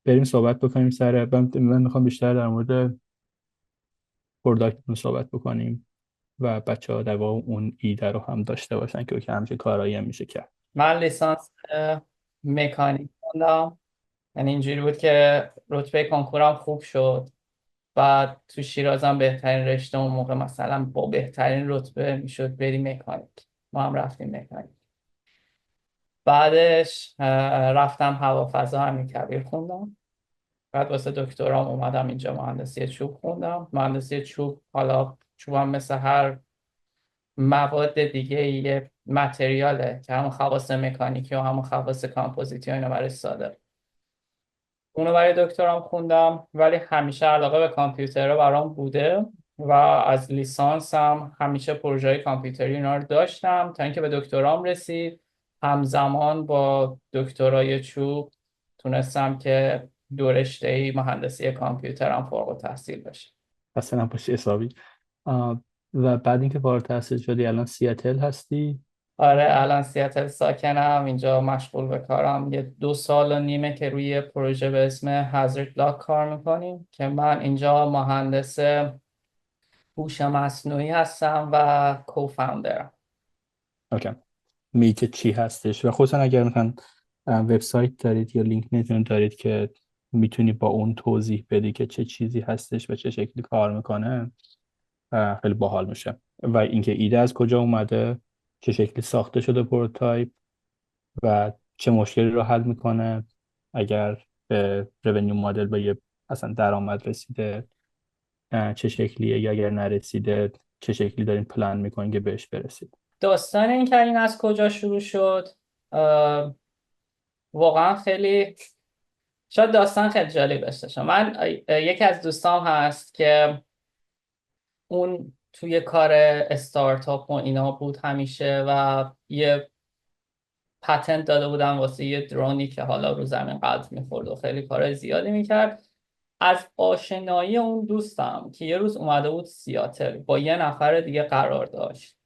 بریم صحبت بکنیم من میخوام بیشتر در مورد پروداکت صحبت بکنیم و بچه ها در واقع اون ایده رو هم داشته باشن که همیشه کارایی هم میشه کرد. من لیسانس مکانیک خوندم. یعنی اینجوری بود که رتبه کنکورم خوب شد. بعد تو شیرازم بهترین رشته اون موقع مثلا با بهترین رتبه میشد بری مکانیک. ما هم رفتیم مکانیک. بعدش رفتم هوافضا امیرکبیر خوندم. بعد واسه دکترام اومدم اینجا مهندسی چوب خوندم. مهندسی چوب، حالا چوبم مثل هر مواد دیگه یه متریاله که همون خواص مکانیکی و همون خواص کامپوزیتی و اینا برای ساده. اونو برای دکترام خوندم، ولی همیشه علاقه به کامپیوتر برام بوده و از لیسانسم همیشه پروژه کامپیوتری اینا رو داشتم تا اینکه به دکترام رسید. همزمان با دکترای چوب تونستم که دو رشته مهندسی کامپیوترم فارغ التحصیل بشه. اصلا باشه حسابی. و بعد اینکه فارغ التحصیل شدی الان سیاتل هستی. آره، الان سیاتل ساکنم. اینجا مشغول به کارم. یه 2 سال و نیمه که روی یه پروژه به اسم هازارد لاک کار میکنیم که من اینجا مهندس هوش مصنوعی هستم و کوفاندرم. اوکی. میگه چی هستش و خصوصا اگر مثلا وبسایت دارید یا لینکدین دارید که میتونی با اون توضیح بدی که چه چیزی هستش و چه شکلی کار میکنه، خیلی باحال میشه. و اینکه ایده از کجا اومده، چه شکلی ساخته شده پروتایپ و چه مشکلی رو حل میکنه، اگر به revenue مدل به یه اصلا درآمد رسیده چه شکلیه، یا اگر نرسیده چه شکلی دارین پلان میکنین که بهش برسید. داستان این که این از کجا شروع شد، اه، واقعا خیلی، شاید داستان خیلی جالب داشته. من یکی از دوستام هست که اون توی کار استارتاپ و اینا بود همیشه و یه پتنت داده بودن واسه یه درونی که حالا رو زمین قلط میخورد و خیلی کار زیادی میکرد. از آشنایی اون دوستم که یه روز اومده بود سیاتل با یه نفر دیگه قرار داشت،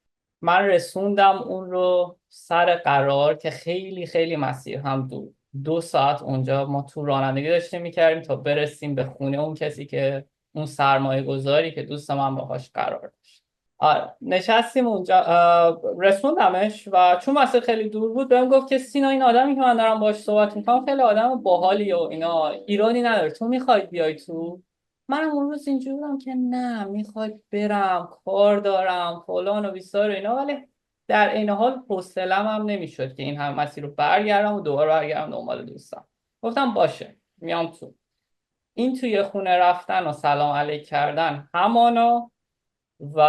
من رسوندم اون رو سر قرار که خیلی خیلی مسیر هم دور. 2 ساعت اونجا ما تو رانندگی داشتیم میکردیم تا برسیم به خونه اون کسی که اون سرمایه گذاری که دوست من باهاش قرار داشت. آره، نشستیم اونجا، رسوندمش و چون مسیر خیلی دور بود بهم گفت که سینا، این آدمی که من دارم باهاش صحبت میکنم خیلی آدم باحالی و اینا، ایرانی نداره، تو میخوای بیای تو؟ منم اون روز اینجوری بودم که نه، میخواد برم، کار دارم، فلان و بیسار و اینا، ولی در این حال حوصله‌ام هم نمیشد که این هم مسیر رو برگردم و دوباره برگردم دنبال دوستم. گفتم باشه، میام تو. این توی خونه رفتن و سلام علیک کردن همانا و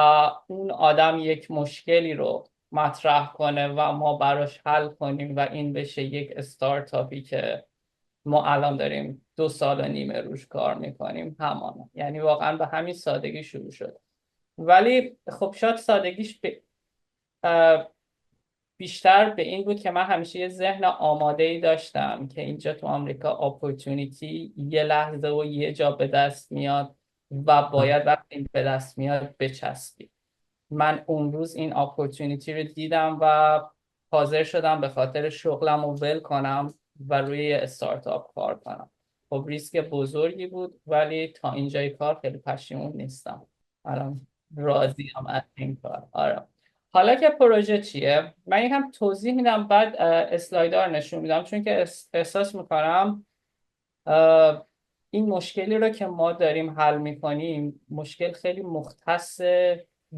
اون آدم یک مشکلی رو مطرح کنه و ما براش حل کنیم و این بشه یک استارتاپی که ما الان داریم 2 سال و نیمه روش کار میکنیم، همانا. یعنی واقعا به همین سادگی شروع شد. ولی خب شاید سادگیش بیشتر به این بود که من همیشه یه ذهن آماده ای داشتم که اینجا تو آمریکا اپورتونیتی یه لحظه و یه جا به دست میاد و باید وقتی به دست میاد بچسبی. من اون روز این اپورتونیتی رو دیدم و حاضر شدم به خاطر شغلم رو ول کنم و روی یه استارتاپ کار کنم. خب ریسک بزرگی بود، ولی تا اینجای کار خیلی پشیمون نیستم. الان راضیم از این کار. آره. حالا که پروژه چیه، من یکم توضیح میدم، بعد اسلایدار نشون میدم، چون که احساس میکنم این مشکلی رو که ما داریم حل میکنیم مشکل خیلی مختص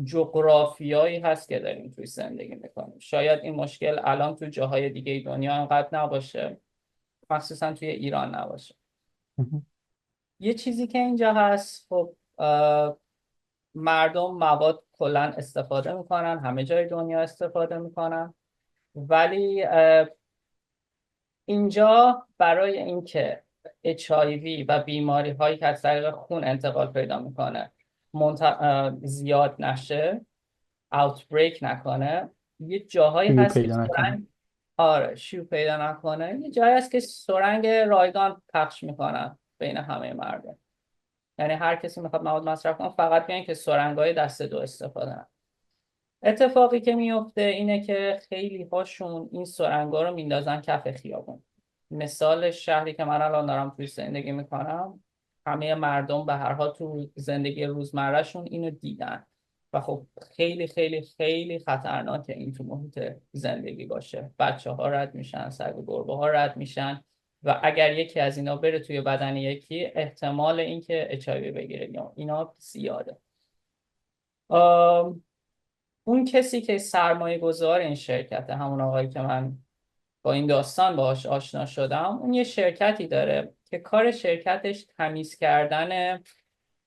جغرافیایی هست که داریم توی زندگی میکنیم. شاید این مشکل الان تو جاهای دیگه دنیا انقدر نباشه، مخصوصا توی ایران نباشه. یه چیزی که اینجا هست، خب مردم مواد کلا استفاده میکنن، همه جای دنیا استفاده میکنن، ولی اینجا برای اینکه HIV و بیماری هایی که از طریق خون انتقال پیدا میکنه زیاد نشه، اوتبریک نکنه، یه جاهایی یه هست که پیدا نکنه. سرنگ، آره، شیو پیدا نکنه، یه جایی هست که سرنگ رایگان پخش میکنن بین همه مردم. یعنی هر کسی میخواد مواد مصرف کنه فقط بیان که سرنگای دست دو استفاده کنن. اتفاقی که میفته اینه که خیلی هاشون این سرنگا رو میندازن کف خیابون، مثال شهری که من الان دارم توی زندگی میکنم، همه مردم به هر حال تو زندگی روزمرهشون اینو دیدن و خب خیلی خیلی خیلی خطرناکه این تو محیط زندگی باشه. بچه ها رد میشن، سگ و گربه ها رد میشن و اگر یکی از اینا بره توی بدن یکی، احتمال اینکه HIV بگیره یا اینا زیاده. اون کسی که سرمایه گذار این شرکته، همون آقایی که من با این داستان باهاش آشنا شدم، اون یه شرکتی داره که کار شرکتش تمیز کردن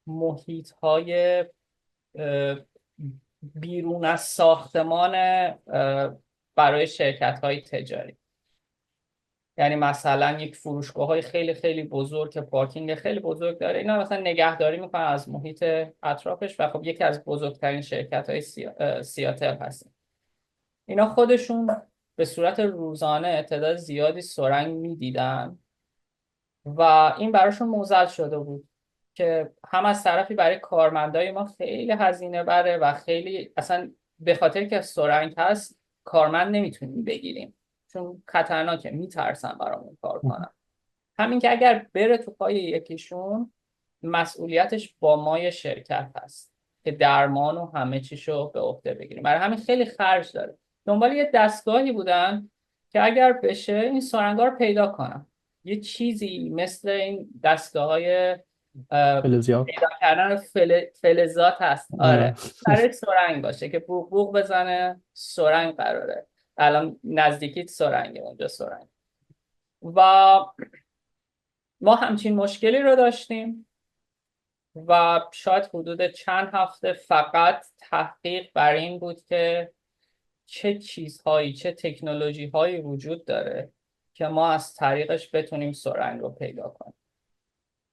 محیط های بیرون از ساختمان برای شرکت های تجاری. یعنی مثلا یک فروشگاه های خیلی خیلی بزرگ که پارکینگ خیلی بزرگ داره، اینا مثلا نگهداری میکنن از محیط اطرافش و خب یکی از بزرگترین شرکت های سیاتل هست. اینا خودشون به صورت روزانه تعداد زیادی سرنگ میدیدن و این براشون موزل شده بود که هم از طرفی برای کارمندای ما خیلی هزینه بره و خیلی اصلا به خاطر که سرنگ هست کارمند نمیتونیم بگیریم چون خطرناکه، میترسن برامون کار کنن. همین که اگر بره تو پای یکیشون، مسئولیتش با مای شرکت هست که درمان و همه چیشو به عهده بگیریم. برای همین خیلی خرج داره. دنبال یه دستگاهی بودن که اگر بشه این سرنگا رو پیدا کنم، یه چیزی مثل این دستگاه‌های فلزیاب پیدا کردن فلزات هست. آره، برای سرنگ باشه که بوق بوق بزنه، سرنگ قراره. الان نزدیکی سرنگه، اونجا سرنگ. و ما همچین مشکلی رو داشتیم و شاید حدود چند هفته فقط تحقیق بر این بود که چه چیزهایی، چه تکنولوژی هایی وجود داره که ما از طریقش بتونیم سرنگ رو پیدا کنیم.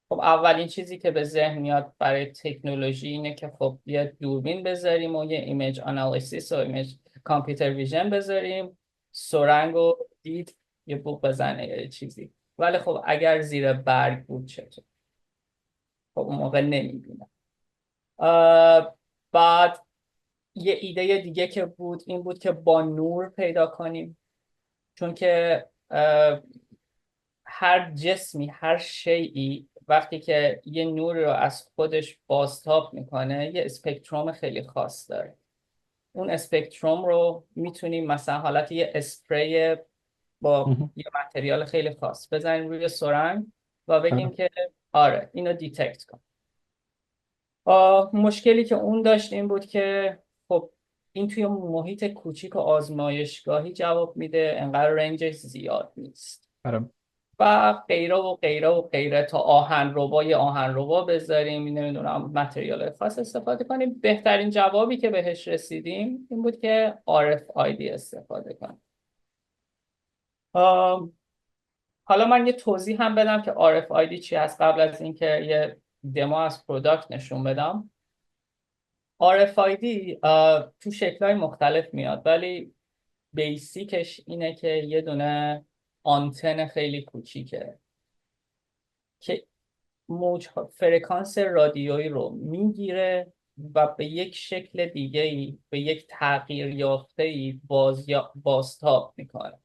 خب اولین چیزی که به ذهن میاد برای تکنولوژی اینه که خب یه دوربین بذاریم و یه ایمیج آنالیسیس و ایمیج کامپیوتر ویژن بذاریم، سرنگ رو دید یه بوق بزنه یه چیزی. ولی خب اگر زیر برگ بود چطور؟ خب اون موقع نمیبینم. بعد یه ایده دیگه که بود این بود که با نور پیدا کنیم، چون که هر جسمی، هر شیئی وقتی که یه نور رو از خودش بازتاب میکنه یه اسپکتروم خیلی خاص داره. اون اسپکتروم رو میتونیم مثلا حالت یه اسپری با یه متریال خیلی خاص بزنیم روی سرنگ و بگیم که آره اینو دیتکت کن. مشکلی که اون داشت این بود که خب این توی محیط کوچیک و آزمایشگاهی جواب میده، انقدر رنجش زیاد نیست و غیره و غیره و غیره، تا آهنربا بذاریم، نمیدونم متریال خاص استفاده کنیم. بهترین جوابی که بهش رسیدیم این بود که RFID استفاده کنیم. حالا من یه توضیح هم بدم که RFID چی هست قبل از اینکه یه دمو از پروداکت نشون بدم. RFID تو شکل‌های مختلف میاد ولی بیسیکش اینه که یه دونه آنتن خیلی کوچیکه که فرکانس رادیویی رو میگیره و به یک شکل دیگه‌ای، به یک تغییر یافته‌ای بازتاب میکنه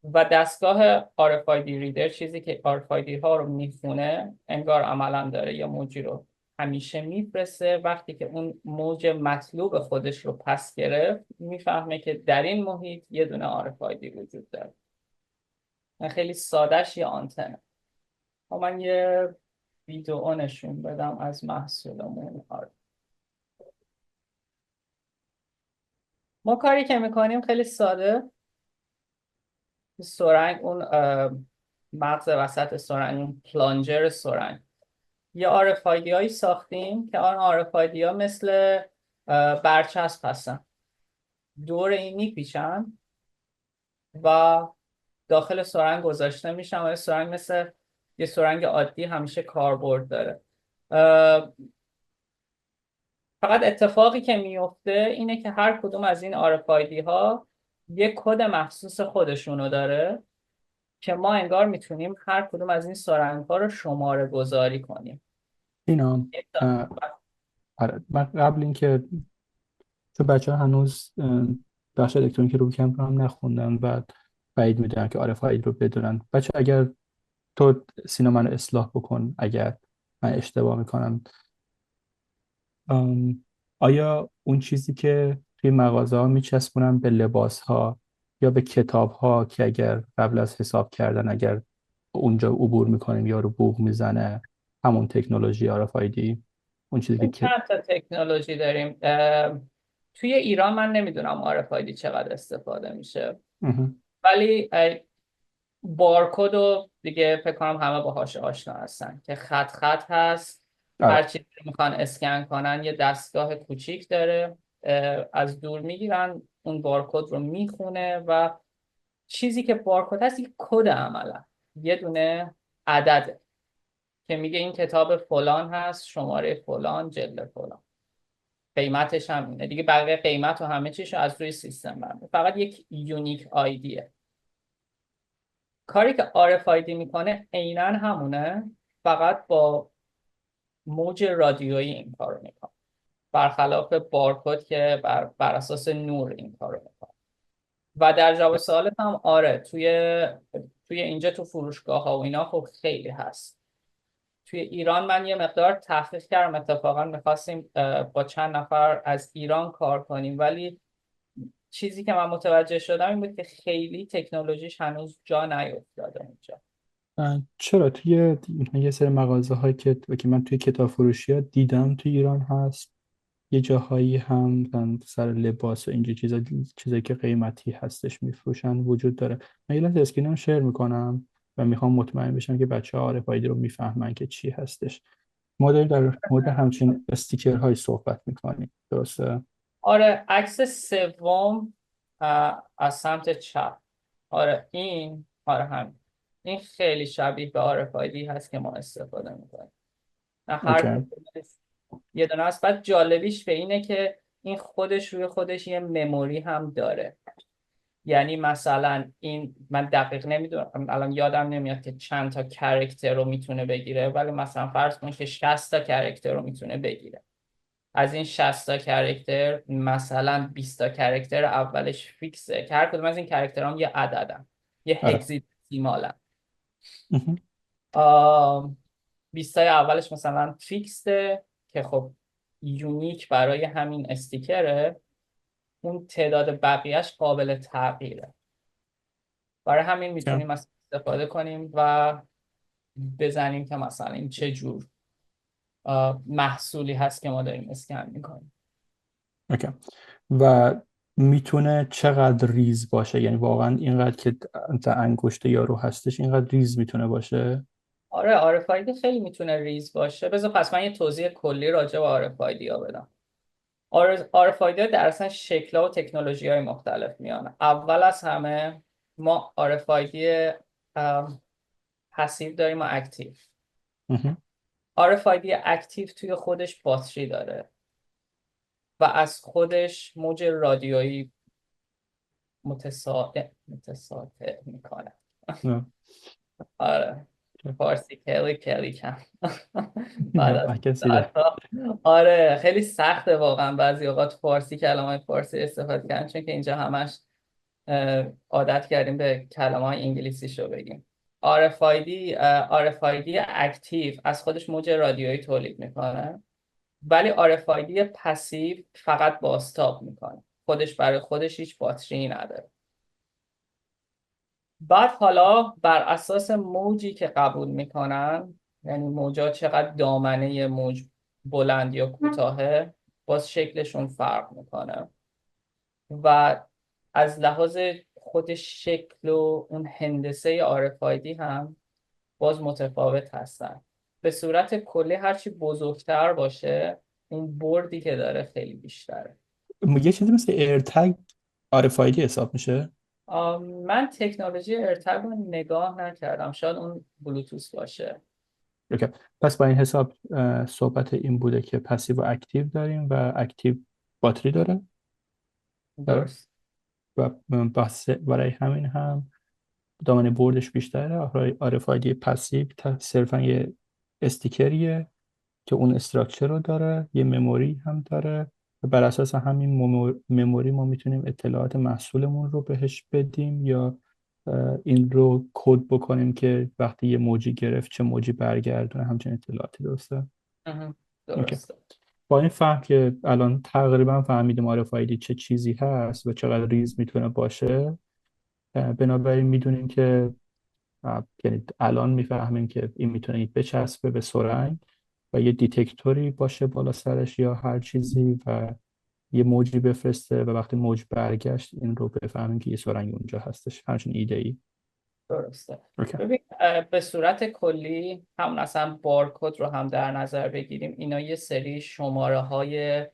و دستگاه RFID ریدر، چیزی که RFID ها رو میخونه، انگار عملا داره یه موجی رو همیشه میفرسته. وقتی که اون موج مطلوب خودش رو پس گرفت میفهمه که در این محیط یه دونه RFID وجود داره. خیلی سادهش یه آنتنه. من یه ویدیو نشون بدم از محصولمون. ما کاری که میکنیم خیلی ساده، سرنگ، اون مغز وسط سرنگ، اون پلانجر سرنگ، یه RFID هایی ساختیم که آن RFID ها مثل برچسب هستن، دور این میپیچن و داخل سرنگ گذاشته میشن و سرنگ مثل یه سرنگ عادی همیشه کاربرد داره. فقط اتفاقی که میفته اینه که هر کدوم از این RFID ها یک کد مخصوص خودشونو داره که ما انگار میتونیم هر کدوم از این سرنگ ها رو شماره گذاری کنیم. اینا آره، من قبل اینکه چون بچه ها هنوز بخش الکترونیک رو کمپ هم نخوندن، بعد بعید میدونم که RFID رو بدونن. بچه اگر تو سینا منو اصلاح بکن اگر من اشتباه میکنم. آیا اون چیزی که توی مغازه ها میچسبونن به لباس ها یا به کتاب ها که اگر قبل از حساب کردن اگر اونجا عبور میکنیم یارو بوق میزنه، همون تکنولوژی RFID، اون چیزی این که چند تا تکنولوژی داریم. توی ایران من نمیدونم RFID چقدر استفاده میشه، مهم. ولی بارکد رو دیگه فکر کنم همه باهاش آشنا هستن که خط خط هست. هر آره. چیزی که میخوان اسکن کنن یه دستگاه کوچیک داره، از دور میگیرن اون بارکد رو میخونه و چیزی که بارکد هست یک کد عملا، یه دونه عدده که میگه این کتاب فلان هست، شماره فلان، جلد فلان، قیمتش هم اینه دیگه. بقیه قیمت و همه چیش رو از روی سیستم برمی‌داره، فقط یک یونیک آیدیه. کاری که RFID میکنه عیناً همونه، فقط با موج رادیویی این کارو میکنه، برخلاف بارکد که بر اساس نور این کارو میکنه. و در جواب سوالت هم آره، توی اینجا تو فروشگاه ها و اینا خب خیلی هست. توی ایران من یه مقدار تحقیق کردم، اتفاقا میخواستیم با چند نفر از ایران کار کنیم، ولی چیزی که من متوجه شدم این بود که خیلی تکنولوژیش هنوز جا نیفتاده اونجا. چرا توی یه سری مغازه هایی که من توی کتاب فروشی ها دیدم توی ایران هست، یه جاهایی هم مثلا سر لباس و اینجور چیزایی که قیمتی هستش میفروشن وجود داره. من یه لحظه اسکرینم شیر میکنم و میخوام مطمئن بشم که بچه ها RFID رو میفهمن که چی هستش. ما داریم در مورد همچین استیکرهایی صحبت میکنیم، درسته؟ آره، عکس سوم از سمت چپ. آره این، آره همین، این خیلی شبیه به RFID هست که ما استفاده میکنیم. هر اوکی. کدومش یه دونه است. بعد جالبیش به اینه که این خودش روی خودش یه مموری هم داره. یعنی مثلا این، من دقیق نمیدونم الان یادم نمیاد که چند تا کرکتر رو میتونه بگیره، ولی مثلا فرض کن که 60 تا کرکتر رو میتونه بگیره. از این 60 تا کرکتر مثلا 20 تا کرکتر اولش فیکسه که هر کدوم از این کرکتر هم یه عددن، یه آره. هگزادسیمالن. مهم. 20 تای اولش مثلا فیکسه که خب یونیک برای همین استیکره. اون تعداد بقیهش قابل تغییره. برای همین اوکی. میتونیم مثلا استفاده کنیم و بزنیم که مثلا این چه جور محصولی هست که ما داریم اسکن میکنیم. اوکی. و میتونه چقدر ریز باشه؟ یعنی واقعا اینقدر که انگشت یارو هستش اینقدر ریز میتونه باشه؟ آره، RFID خیلی میتونه ریز باشه. بذار پس من یه توضیح کلی راجع به RFID ها بدم. RFID ها در اصلا شکل‌ها و تکنولوژی های مختلف میان. اول از همه ما RFID پسیو داریم و اکتیو. مهم. RFID اکتیو توی خودش باتری داره و از خودش موج رادیویی متساطع میکنه. نه. آره، اوکی. فارسی کلی کلی کم. بعد نه، از I can see that. ساعت‌ها. آره خیلی سخته واقعا بعضی اوقات فارسی کلمه فارسی استفاده کردن، چون که اینجا همش عادت کردیم به کلمه های انگلیسی شو بگیم. RFID اکتیو از خودش موج رادیویی تولید میکنه، ولی RFID پسیو فقط بازتاب میکنه، خودش برای خودش هیچ باتری نداره. بعد حالا بر اساس موجی که قبول میکنن، یعنی موجا چقدر دامنه موج بلند یا کوتاهه، باز شکلشون فرق میکنه و از لحاظ خود شکل و اون هندسه RFID هم باز متفاوت هستن. به صورت کلی هرچی بزرگتر باشه اون بردی که داره خیلی بیشتره. یه چیزی مثل ایرتگ RFID حساب میشه؟ من تکنولوژی ارتگ رو نگاه نکردم، شاید اون بلوتوث باشه. اوکی. پس با این حساب صحبت این بوده که پسیو و اکتیو داریم و اکتیو باتری داره. داره. درست. و بس برای همین هم دامنه بردش بیشتره. RFID پسیو صرفا یه استیکریه که اون استراکچر رو داره، یه مموری هم داره و بر اساس همین مموری ما میتونیم اطلاعات محصولمون رو بهش بدیم یا این رو کد بکنیم که وقتی یه موجی گرفت چه موجی برگردونه، همچین اطلاعاتی. درسته؟ اوکی. درسته. با این فهم که الان تقریبا فهمیدیم RFID چه چیزی هست و چقدر ریز میتونه باشه، بنابراین میدونیم که یعنی الان میفهمیم که این میتونه بچسبه به سرنگ و یه دیتکتوری باشه بالا سرش یا هر چیزی و یه موجی بفرسته و وقتی موج برگشت این رو بفهمیم که یه سرنگ اونجا هستش. همچین ایده ای. درسته. اوکی. ببین به صورت کلی هم اصلا بارکد رو هم در نظر بگیریم، اینا یه سری شماره های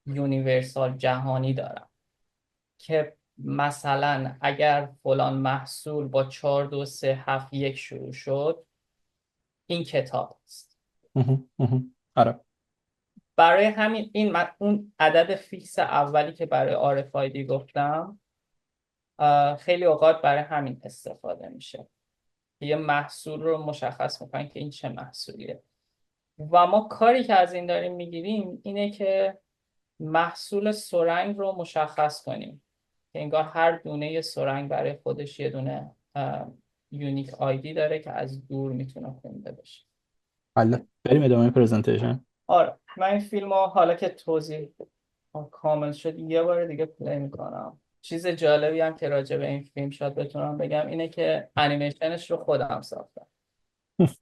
یونیورسال جهانی دارن که مثلا اگر فلان محصول با 4231 شروع شد، این کتاب است. آره. برای همین اون عدد فیکس اولی که برای RFID گفتم خیلی اوقات برای همین استفاده میشه. یه محصول رو مشخص میکنن که این چه محصولیه و ما کاری که از این داریم میگیریم اینه که محصول سرنگ رو مشخص کنیم که انگار هر دونه سرنگ برای خودش یه دونه یونیک آیدی داره که از دور میتونه خونده بشه. حالا بریم ادامه پرزنتیشن. آره، من این فیلم رو حالا که توضیح کامل شد یه بار دیگه پلی میکنم. چیز جالبی هم که راجع به این فیلم شاید بتونم بگم اینه که انیمیشنش رو خودم ساختم.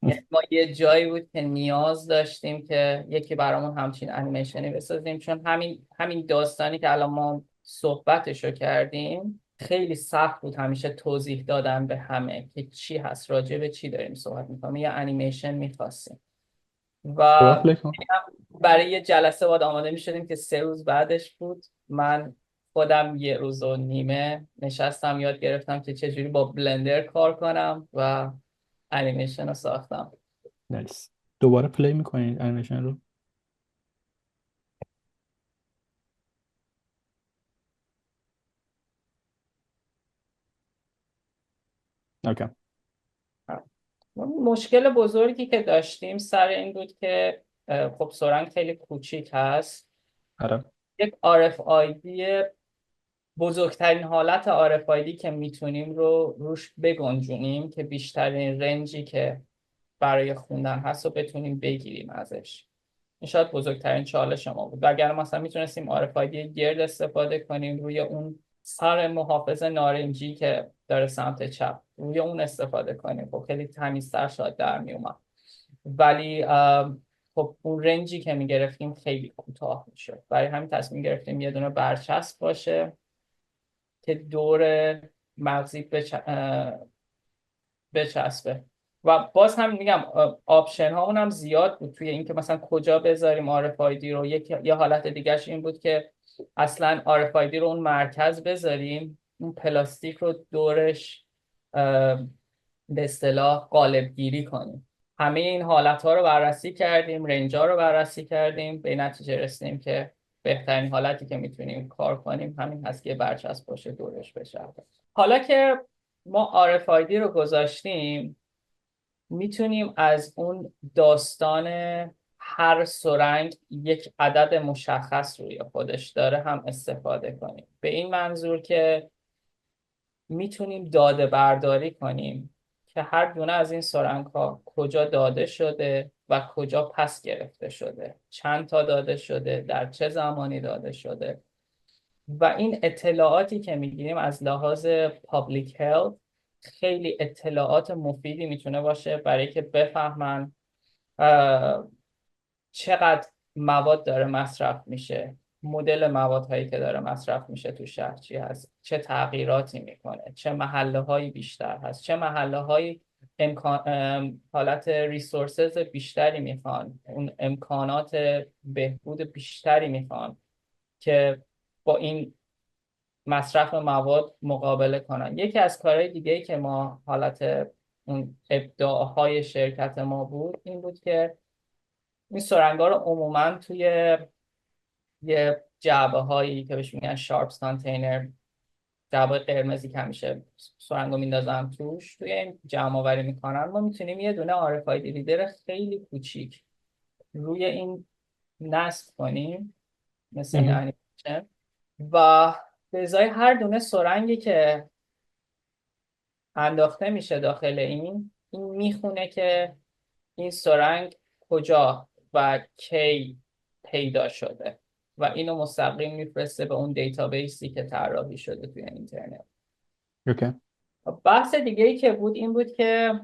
یعنی ما یه جایی بود که نیاز داشتیم که یکی برامون همچین انیمیشنی بسازیم، چون همین داستانی که الان ما صحبتش رو کردیم خیلی سخت بود همیشه توضیح دادن به همه که چی هست، راجع به چی داریم صحبت میکنیم. یه انیمیشن میخواستیم و پلی کن. برای یه جلسه باید آماده میشدیم که 3 روز بعدش بود. من خودم 1.5 روز نشستم یاد گرفتم که چجوری با بلندر کار کنم و انیمیشن رو ساختم. نایس. دوباره پلی میکنید انیمیشن رو. اوکی. مشکل بزرگی که داشتیم سر این بود که خب سرنگ خیلی کوچیک هست. آره. یک RFID بزرگترین حالت RFID که میتونیم رو روش بگنجونیم که بیشترین رنجی که برای خوندن هست رو بتونیم بگیریم ازش. این شاید بزرگترین چالش ما بود. اگر مثلا میتونستیم RFID گرد استفاده کنیم روی اون سر محافظ نارنجی که داره سمت چپ، روی اون استفاده کنیم، خب خیلی تمیزتر شاید در میومد. ولی خب اون رنجی که میگرفتیم خیلی کوتاه میشد. برای همین تصمیم گرفتیم یه دونه برچسب باشه که دور مغزی بچسبه. و باز هم میگم آپشن هامون هم زیاد بود توی اینکه مثلا کجا بذاریم RFID رو. یه حالت دیگهش این بود که اصلا RFID رو اون مرکز بذاریم، اون پلاستیک رو دورش به اصطلاح قالب گیری کنیم. همه این حالت ها رو بررسی کردیم، رنج ها رو بررسی کردیم، به نتیجه رسیدیم که بهترین حالتی که میتونیم کار کنیم همین هست که برچسب باشه دورش بچرخه. حالا که ما RFID رو گذاشتیم میتونیم از اون داستان هر سرنگ یک عدد مشخص روی خودش داره هم استفاده کنیم. به این منظور که میتونیم داده برداری کنیم که هر دونه از این سرنگ ها کجا داده شده و کجا پس گرفته شده، چند تا داده شده، در چه زمانی داده شده. و این اطلاعاتی که میگیریم از لحاظ پابلیک هلت خیلی اطلاعات مفیدی میتونه باشه برای که بفهمن چقدر مواد داره مصرف میشه، مدل موادهایی که داره مصرف میشه تو شهر چی هست، چه تغییراتی میکنه، چه محله هایی بیشتر هست، چه محله هایی حالت ریسورسز بیشتری میخوان، اون امکانات بهبود بیشتری میخوان که با این مصرف مواد مقابله کنن. یکی از کارهای دیگه که ما حالت اون ابداعهای شرکت ما بود این بود که این سرنگا رو عموما توی یه جعبه هایی که بهش میگن شارپس کانتینر، جعبه قرمزی که همیشه سرنگو میندازن توی این جمع آوری میکنن. ما میتونیم یه دونه RFID ریدر خیلی کوچیک روی این نصب کنیم مثل این انیمیشن و به ازای هر دونه سرنگی که انداخته میشه داخل این میخونه که این سرنگ کجا و کی پیدا شده و اینو مستقیم میفرسته به اون دیتابیسی که طراحی شده توی اینترنت. اوکی. بحث دیگه ای که بود این بود که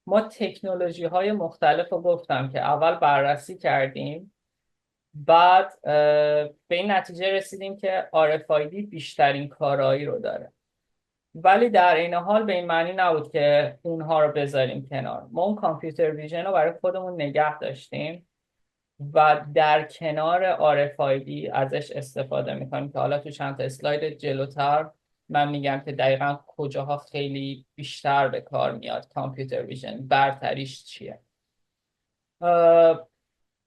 ما تکنولوژی های مختلف رو گفتم که اول بررسی کردیم، بعد به این نتیجه رسیدیم که RFID بیشترین کارایی رو داره، ولی در این حال به این معنی نبود که اونها رو بذاریم کنار. ما اون کامپیوتر ویژن رو برای خودمون نگه داشتیم و در کنار RFID ازش استفاده میکنیم که حالا تو چند تا اسلاید جلوتر من میگم که دقیقا کجاها خیلی بیشتر به کار میاد کامپیوتر ویژن، برتریش چیه.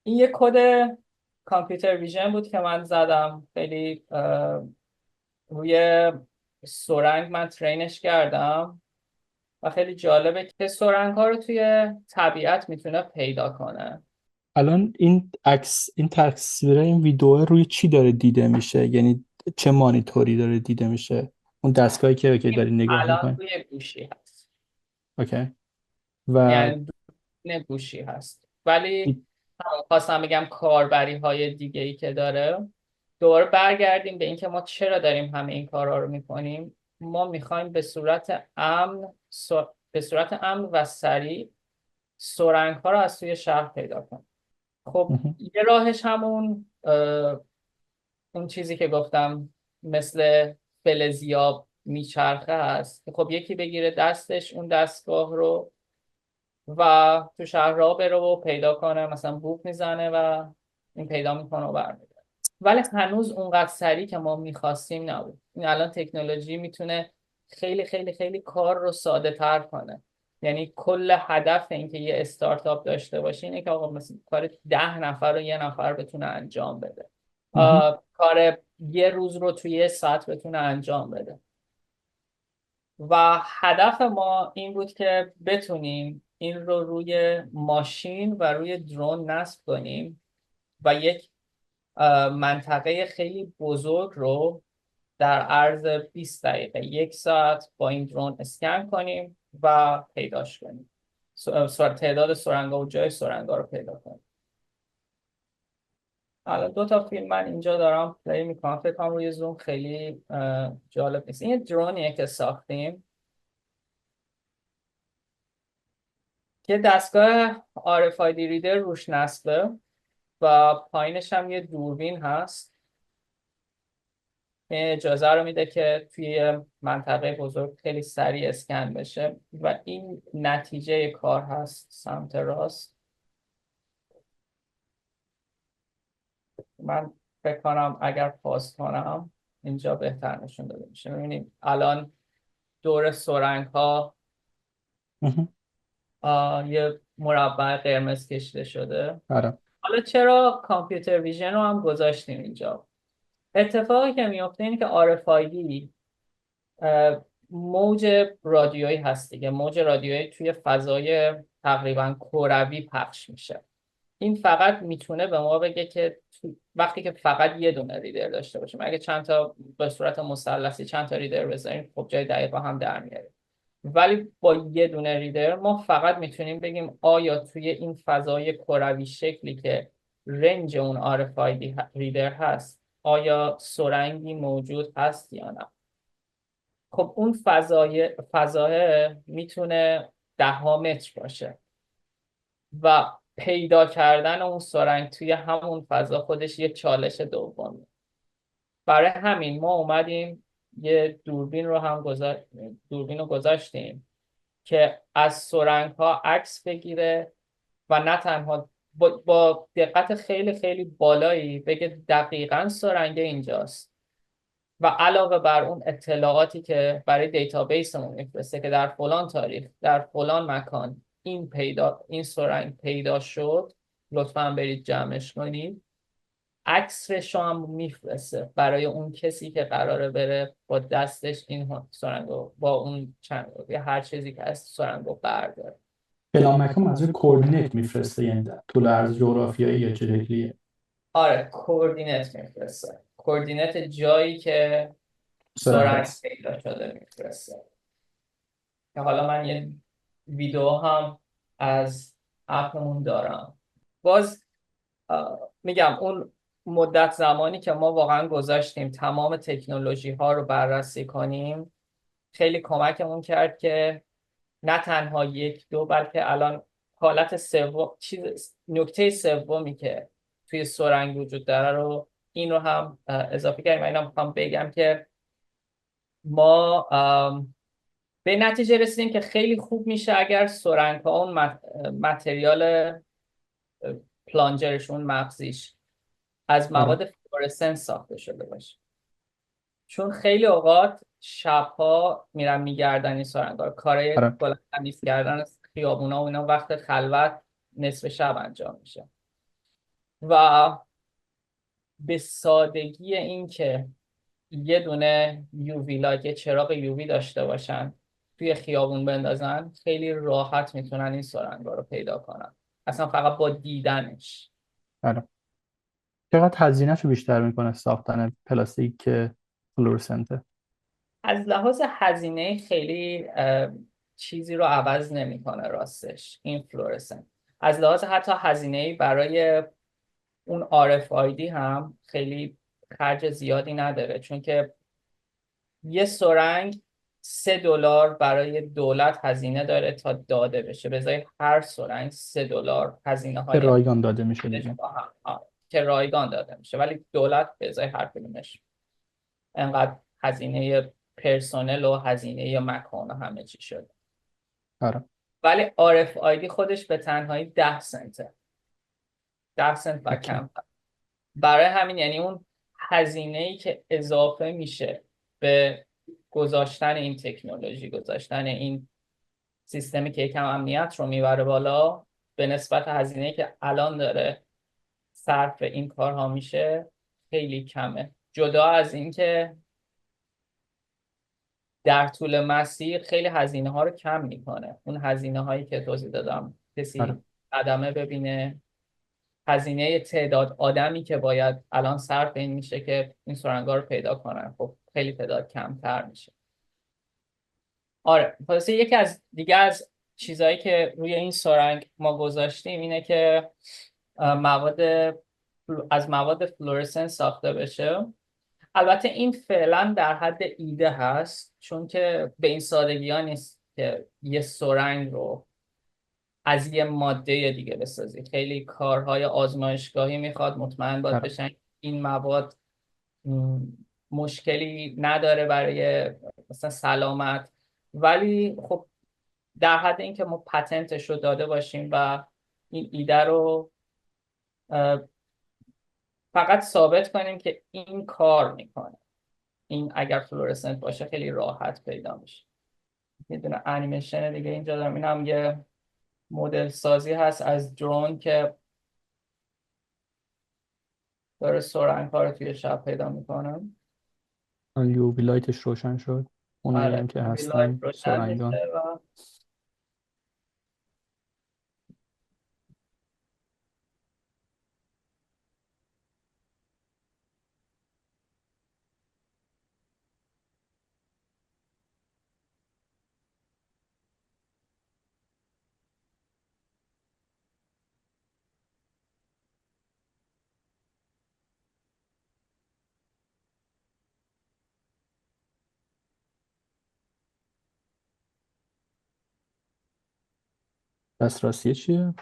این یک کد کامپیوتر ویژن بود که من زدم، خیلی روی سرنگ من ترینش کردم و خیلی جالبه که سرنگ ها رو توی طبیعت میتونه پیدا کنه. الان این تصویر این ویدیو روی چی داره دیده میشه؟ یعنی چه مانیتوری داره دیده میشه؟ اون دستگاهی که داری نگاه الان میکنی؟ روی گوشی هست، اوکی. و یعنی دوربین گوشی هست، ولی خواستم بگم کاربری های دیگه ای که داره. دوباره برگردیم به اینکه ما چرا داریم همه این کارها رو میکنیم. ما میخوایم به صورت امن و سریع سرنگ ها رو از توی شهر پیدا کنیم. خب یه راهش همون اون چیزی که گفتم مثل فلزیاب میچرخه هست. خب یکی بگیره دستش اون دستگاه رو و تو شهرها بره و پیدا کنه، مثلا بوق میزنه و این پیدا میکنه و برمی‌گرده. ولی هنوز اونقدر سریع که ما میخواستیم نبود. این الان تکنولوژی میتونه خیلی خیلی خیلی کار رو ساده تر کنه. یعنی کل هدف اینکه یه استارتاپ داشته باشه اینه که آقا مثلا کار 10 نفر رو یه نفر بتونه انجام بده. کار یه روز رو توی یه ساعت بتونه انجام بده. و هدف ما این بود که بتونیم این رو روی ماشین و روی درون نصب کنیم و یک منطقه خیلی بزرگ رو در عرض 20 دقیقه 1 ساعت با این درون اسکن کنیم و پیداش کنیم، تعداد سرنگا و جای سرنگا رو پیدا کنیم. الان 2 تا فیلم من اینجا دارم پلی میکنم، فکر کنم روی زوم خیلی جالب نیست. این درونیه که ساختیم که دستگاه RFID ریدر روش نصبه و پایینش هم یه دوربین هست. این اجازه رو میده که توی منطقه بزرگ خیلی سریع اسکن بشه و این نتیجه کار هست سمت راست. من فکر کنم اگر پاس کنم اینجا بهتر نشون داده میشه. میبینیم الان دور سرنگ ها یه مربع قرمز کشیده شده. آره. حالا چرا کامپیوتر ویژن رو هم گذاشتیم اینجا؟ اتفاقی که میفته اینه که RFID موج رادیویی هست دیگه. موج رادیویی توی فضای تقریبا کروی پخش میشه. این فقط میتونه به ما بگه که وقتی که فقط یه دونه ریدر داشته باشیم، اگه چند تا به صورت مثلثی چند تا ریدر بذاریم خب جای دقیقا هم در میاره، ولی با یه دونه ریدر ما فقط میتونیم بگیم آیا توی این فضای کروی شکلی که رنج اون RFID ریدر هست آیا سرنگی موجود هست یا نه. خب اون فضای میتونه 10 متر باشه و پیدا کردن اون سرنگ توی همون فضا خودش یه چالش دومه. برای همین ما اومدیم یه دوربین رو گذاشتیم که از سرنگ ها عکس بگیره و نه تنها با دقت خیلی خیلی بالایی بگه دقیقاً سرنگ اینجاست و علاوه بر اون اطلاعاتی که برای دیتابیسمون میفرسته که در فلان تاریخ در فلان مکان این سرنگ پیدا شد، لطفاً برید جمعش کنید. عکسش هم میفرسته برای اون کسی که قراره بره با دستش این سرنگو با اون یا هر چیزی که از سرنگو برداره. فلان مکان منظور کوردینیت میفرسته، یعنی طول عرض جغرافیایی یا چه شکلیه؟ آره کوردینت میفرسته، کوردینت جایی که سرنگ سرنگ هست. پیدا شده میفرسته. که حالا من یه ویدیو هم از اپمون دارم. باز میگم اون مدت زمانی که ما واقعا گذاشتیم تمام تکنولوژی ها رو بررسی کنیم خیلی کمکمون کرد که نه تنها یک دو بلکه الان حالت سوم، نکته سومی که توی سرنگ وجود داره رو این رو هم اضافه کردیم. اینا میخوام بگم که ما به نتیجه رسیدیم که خیلی خوب میشه اگر سرنگ ها اون متریال پلانجرشون مغزیش از آره مواد فلورسنس ساخته شده باشه، چون خیلی اوقات شبها میرن میگردن این سرنگا رو. کارهای آره کلا تمیز کردن از خیابونا و اینا وقت خلوت نصف شب انجام میشه و به سادگی این که یه دونه یووی لایت، یه چراغ یووی داشته باشن توی خیابون بندازن، خیلی راحت میتونن این سرنگا رو پیدا کنن، اصلا فقط با دیدنش. آره. چقدر هزینهشو بیشتر میکنه ساختن پلاستیک فلورسنته؟ از لحاظ هزینه خیلی چیزی رو عوض نمیکنه راستش این فلورسنت. از لحاظ حتی هزینه برای اون RFID هم خیلی خرج زیادی نداره، چون که یه سرنگ $3 برای دولت هزینه داره تا داده بشه، به ازای هر سرنگ $3 هزینه که های رایگان داده میشه دیگه. که رایگان داده میشه، ولی دولت به ازای هر کدومش انقدر هزینه پرسنل و هزینه مکان و همه چی شده. آره ولی RFID خودش به تنهایی 10 سنته، 10 سنت و اوکی. کم. برای همین یعنی اون هزینه‌ای که اضافه میشه به گذاشتن این تکنولوژی، گذاشتن این سیستمی که یکم امنیت رو میبره بالا، به نسبت هزینه‌ای که الان داره صرف این کارها میشه خیلی کمه. جدا از اینکه در طول مسیر خیلی هزینه ها رو کم میکنه. اون هزینه هایی که توضیح دادم، آره کسی خدمه ببینه، هزینه تعداد آدمی که باید الان صرف این میشه که این سرنگا رو پیدا کنن، خب خیلی تعداد کمتر میشه. آره، پس یکی از دیگه از چیزهایی که روی این سرنگ ما گذاشتیم اینه که مواد از مواد فلورسنس ساخته بشه. البته این فعلا در حد ایده هست، چون که به این سادگی ها نیست که یه سرنگ رو از یه ماده دیگه بسازی. خیلی کارهای آزمایشگاهی میخواد، مطمئن باید آره بشن این مواد مشکلی نداره برای مثلا سلامت. ولی خب در حد اینکه ما پتنتش رو داده باشیم و این ایده رو فقط ثابت کنیم که این کار میکنه. این اگر فلورسنت باشه خیلی راحت پیدا میشه. یه دونه انیمیشن دیگه اینجا دارم، این هم یه مدل سازی هست از درون که داره سرنگ ها رو توی شب پیدا میکنم. یووی لایتش روشن شد، اونایی هم آره، که لایت هستن روشن میشه سرنگان. و دسترسی چیه؟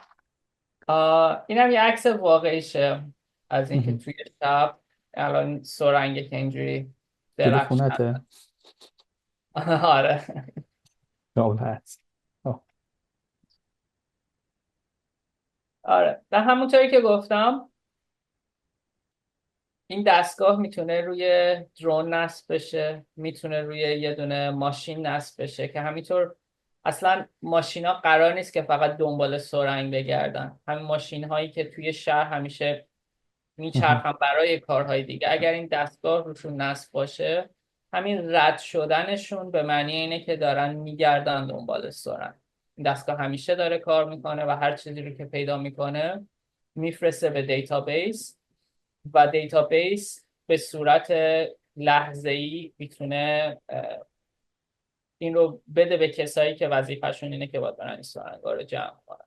این هم یه عکس واقعیشه از اینکه مهم. توی شب الان سرنگه که اینجوری جلو درخشن. خونته؟ آره. اول هست. آره، و همونطوری که گفتم این دستگاه میتونه روی درون نصب بشه، میتونه روی یه دونه ماشین نصب بشه که همینطور اصلا ماشینا قرار نیست که فقط دنبال سرنگ بگردن. همین ماشین هایی که توی شهر همیشه مهم. میچرخن برای کارهای دیگه، اگر این دستگاه روشون نصب باشه، همین رد شدنشون به معنی اینه که دارن میگردن دنبال سرنگ. این دستگاه همیشه داره کار میکنه و هر چیزی رو که پیدا میکنه میفرسته به دیتابیس و دیتابیس به صورت لحظه‌ای میتونه این رو بده به کسایی که وظیفه‌شون اینه که باید برن این سرنگا رو جمع کنن.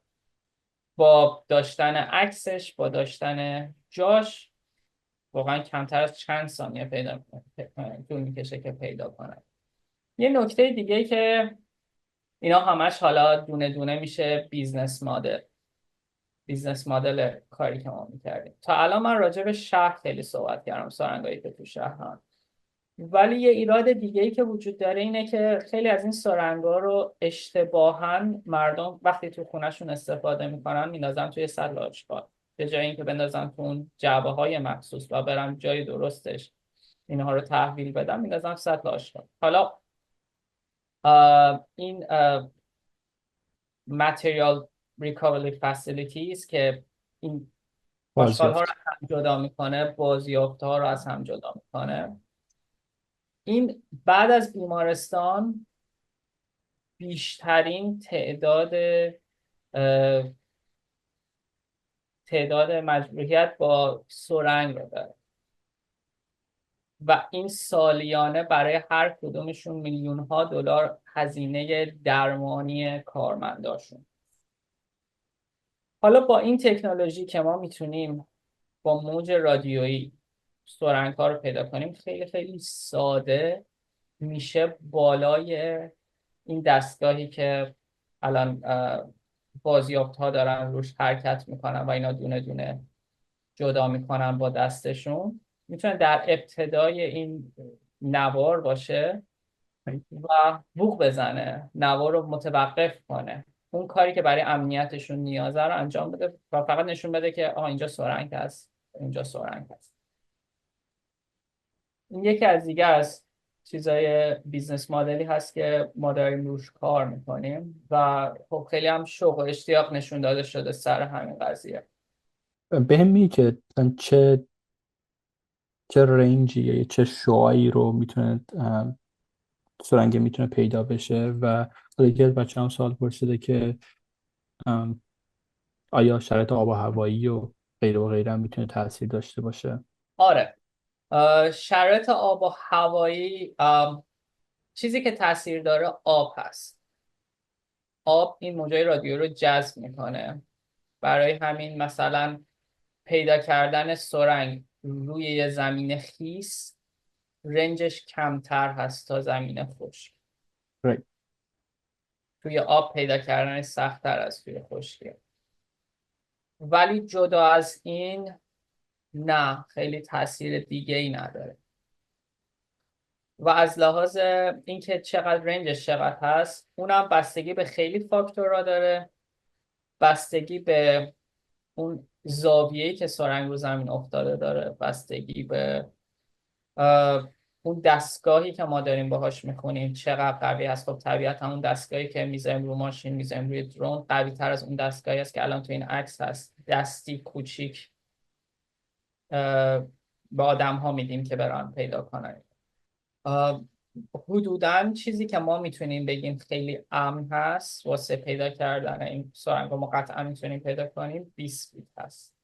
با داشتن عکسش، با داشتن جاش، واقعا کمتر از چند ثانیه طول میکشه که پیدا کنن. یه نکته دیگه ای که اینا همش حالا دونه دونه میشه بیزنس مدل کاری که ما میکردیم. تا الان من راجع به شهر خیلی صحبت کردم، سرنگایی که تو شهر هم. ولی یه ایراد دیگه ای که وجود داره اینه که خیلی از این سرنگا رو اشتباهاً مردم وقتی تو خونهشون استفاده میکنن میندازن توی سطل آشغال، به جای اینکه بندازن تو اون جعبه های مخصوص و برن جای درستش اینها رو تحویل بدن، میندازن سطل آشغال. حالا این material recovery facilities که این آشغال ها رو بازیافت. از هم جدا میکنه، بازیافت ها رو از هم جدا میکنه، این بعد از بیمارستان بیشترین تعداد مجروحیت با سرنگ رو داره و این سالیانه برای هر کدومشون میلیون ها دلار هزینه درمانی کارمنداشون. حالا با این تکنولوژی که ما میتونیم با موج رادیویی سرنگ ها رو پیدا کنیم، خیلی خیلی ساده میشه بالای این دستگاهی که الان بازیافت ها دارن روش حرکت میکنن و اینا دونه دونه جدا میکنن با دستشون، میتونه در ابتدای این نوار باشه و بوق بزنه، نوار رو متوقف کنه، اون کاری که برای امنیتشون نیازه رو انجام بده و فقط نشون بده که آها اینجا سرنگ هست، اینجا سرنگ هست. این یکی از دیگه از چیزای بیزنس مدلی هست که ما داریم روش کار میکنیم و خب خیلی هم شوق و اشتیاق نشون داده شده سر همین قضیه. بهم میگی که مثلا چه رنجی یا چه شعاعی رو میتونه سرنگه میتونه پیدا بشه؟ و حالا یکی از بچه هم سوال پرسیده که آیا شرایط آب و هوایی و غیره هم میتونه تاثیر داشته باشه؟ آره، شرایط آب و هوایی، چیزی که تاثیر داره آب هست. آب این موجای رادیو رو جذب میکنه، برای همین مثلا پیدا کردن سرنگ روی یه زمین خیس رنجش کمتر هست تا زمین خشک. Right. توی آب پیدا کردنش سخت‌تر از توی خشکی. ولی جدا از این نه، خیلی تاثیر دیگه ای نداره. و از لحاظ اینکه چقدر رنجش چقدر هست، اونم بستگی به خیلی فاکتورها داره. بستگی به اون زاویه‌ای که سرنگ رو زمین افتاده داره، بستگی به اون دستگاهی که ما داریم باهاش میخونیم چقدر قوی هست. خب طبیعتا اون دستگاهی که میذاریم رو ماشین، میذاریم روی درون، قوی تر از اون دستگاهی است که الان تو این عکس هست، دستی کوچیک به آدم ها میدیم که برن پیدا کنن. حدوداً چیزی که ما میتونیم بگیم خیلی امن هست واسه پیدا کردن این سرنگ رو ما قطعا میتونیم پیدا کنیم 20 فیت هست.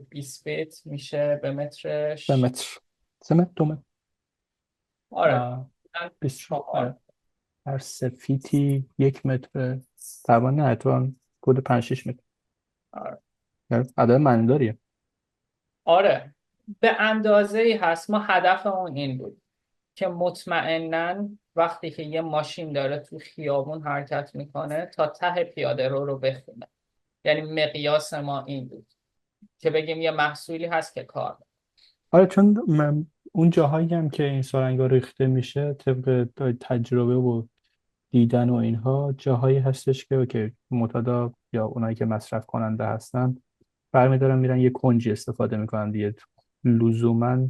20 فیت میشه به به مترش، متر، 3 متر، 2 متر. آره، آره. 4. هر 3 فیتی 1 متر تقریبا، نه اتفاقا حدود 5-6 متر. آره. عدد معنیداریه. آره، به اندازه ای هست. ما هدفمون این بود که مطمئناً وقتی که یه ماشین داره تو خیابون حرکت میکنه تا ته پیاده رو بخونه. یعنی مقیاس ما این بود که بگیم یه محصولی هست که کار. آره، چون اون جاهایی هم که این سرنگا ریخته میشه طبق تجربه و دیدن و اینها، جاهایی هستش که اوکی معتادا یا اونایی که مصرف کننده هستن برمیدارن میرن یه کنجی استفاده میکنن دیگه. لزوما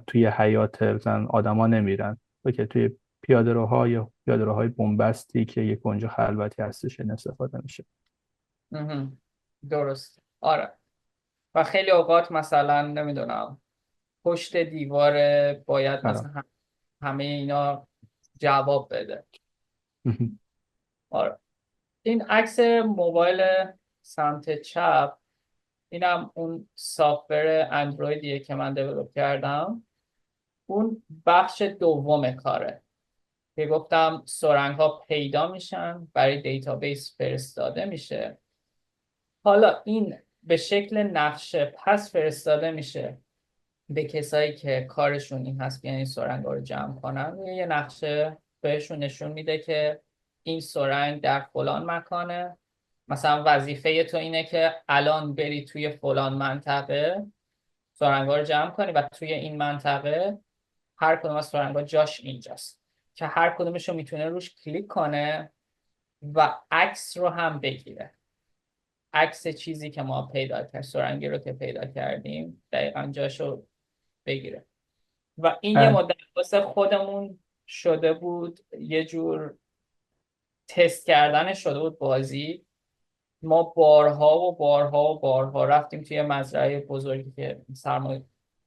توی حیات مثلا آدما نمیرن، اوکی توی پیاده‌روها یا پیاده‌روهای بنبستی که یه کنج خلوتی هستش این استفاده میشه. درست، آره. و خیلی اوقات مثلا نمیدونم پشت دیوار باید آره. مثلا همه اینا جواب بده. آره. این عکس موبایل سمت چپ، اینم اون سافتور اندرویدیه که من دیولپ کردم. اون بخش دوم کاره. که گفتم سرنگ ها پیدا میشن، برای دیتابیس فرستاده میشه. حالا این به شکل نقشه پس فرستاده میشه به کسایی که کارشون این هست بیان این سرنگا رو جمع کنن. یه نقشه بهشون نشون میده که این سرنگ در فلان مکانه، مثلا وظیفه تو اینه که الان بری توی فلان منطقه سرنگا رو جمع کنی و توی این منطقه هر کدوم از سرنگا جاش اینجاست، که هر کدومش رو میتونه روش کلیک کنه و عکس رو هم بگیره. عکس چیزی که ما پیدا کردیم، سرنگی رو که پیدا کردیم دقیقا جاشو بگیره. و این یه مدت واسه خودمون شده بود، یه جور تست کردن شده بود بازی. ما بارها و بارها و بارها رفتیم توی مزرعه بزرگی که سرمایه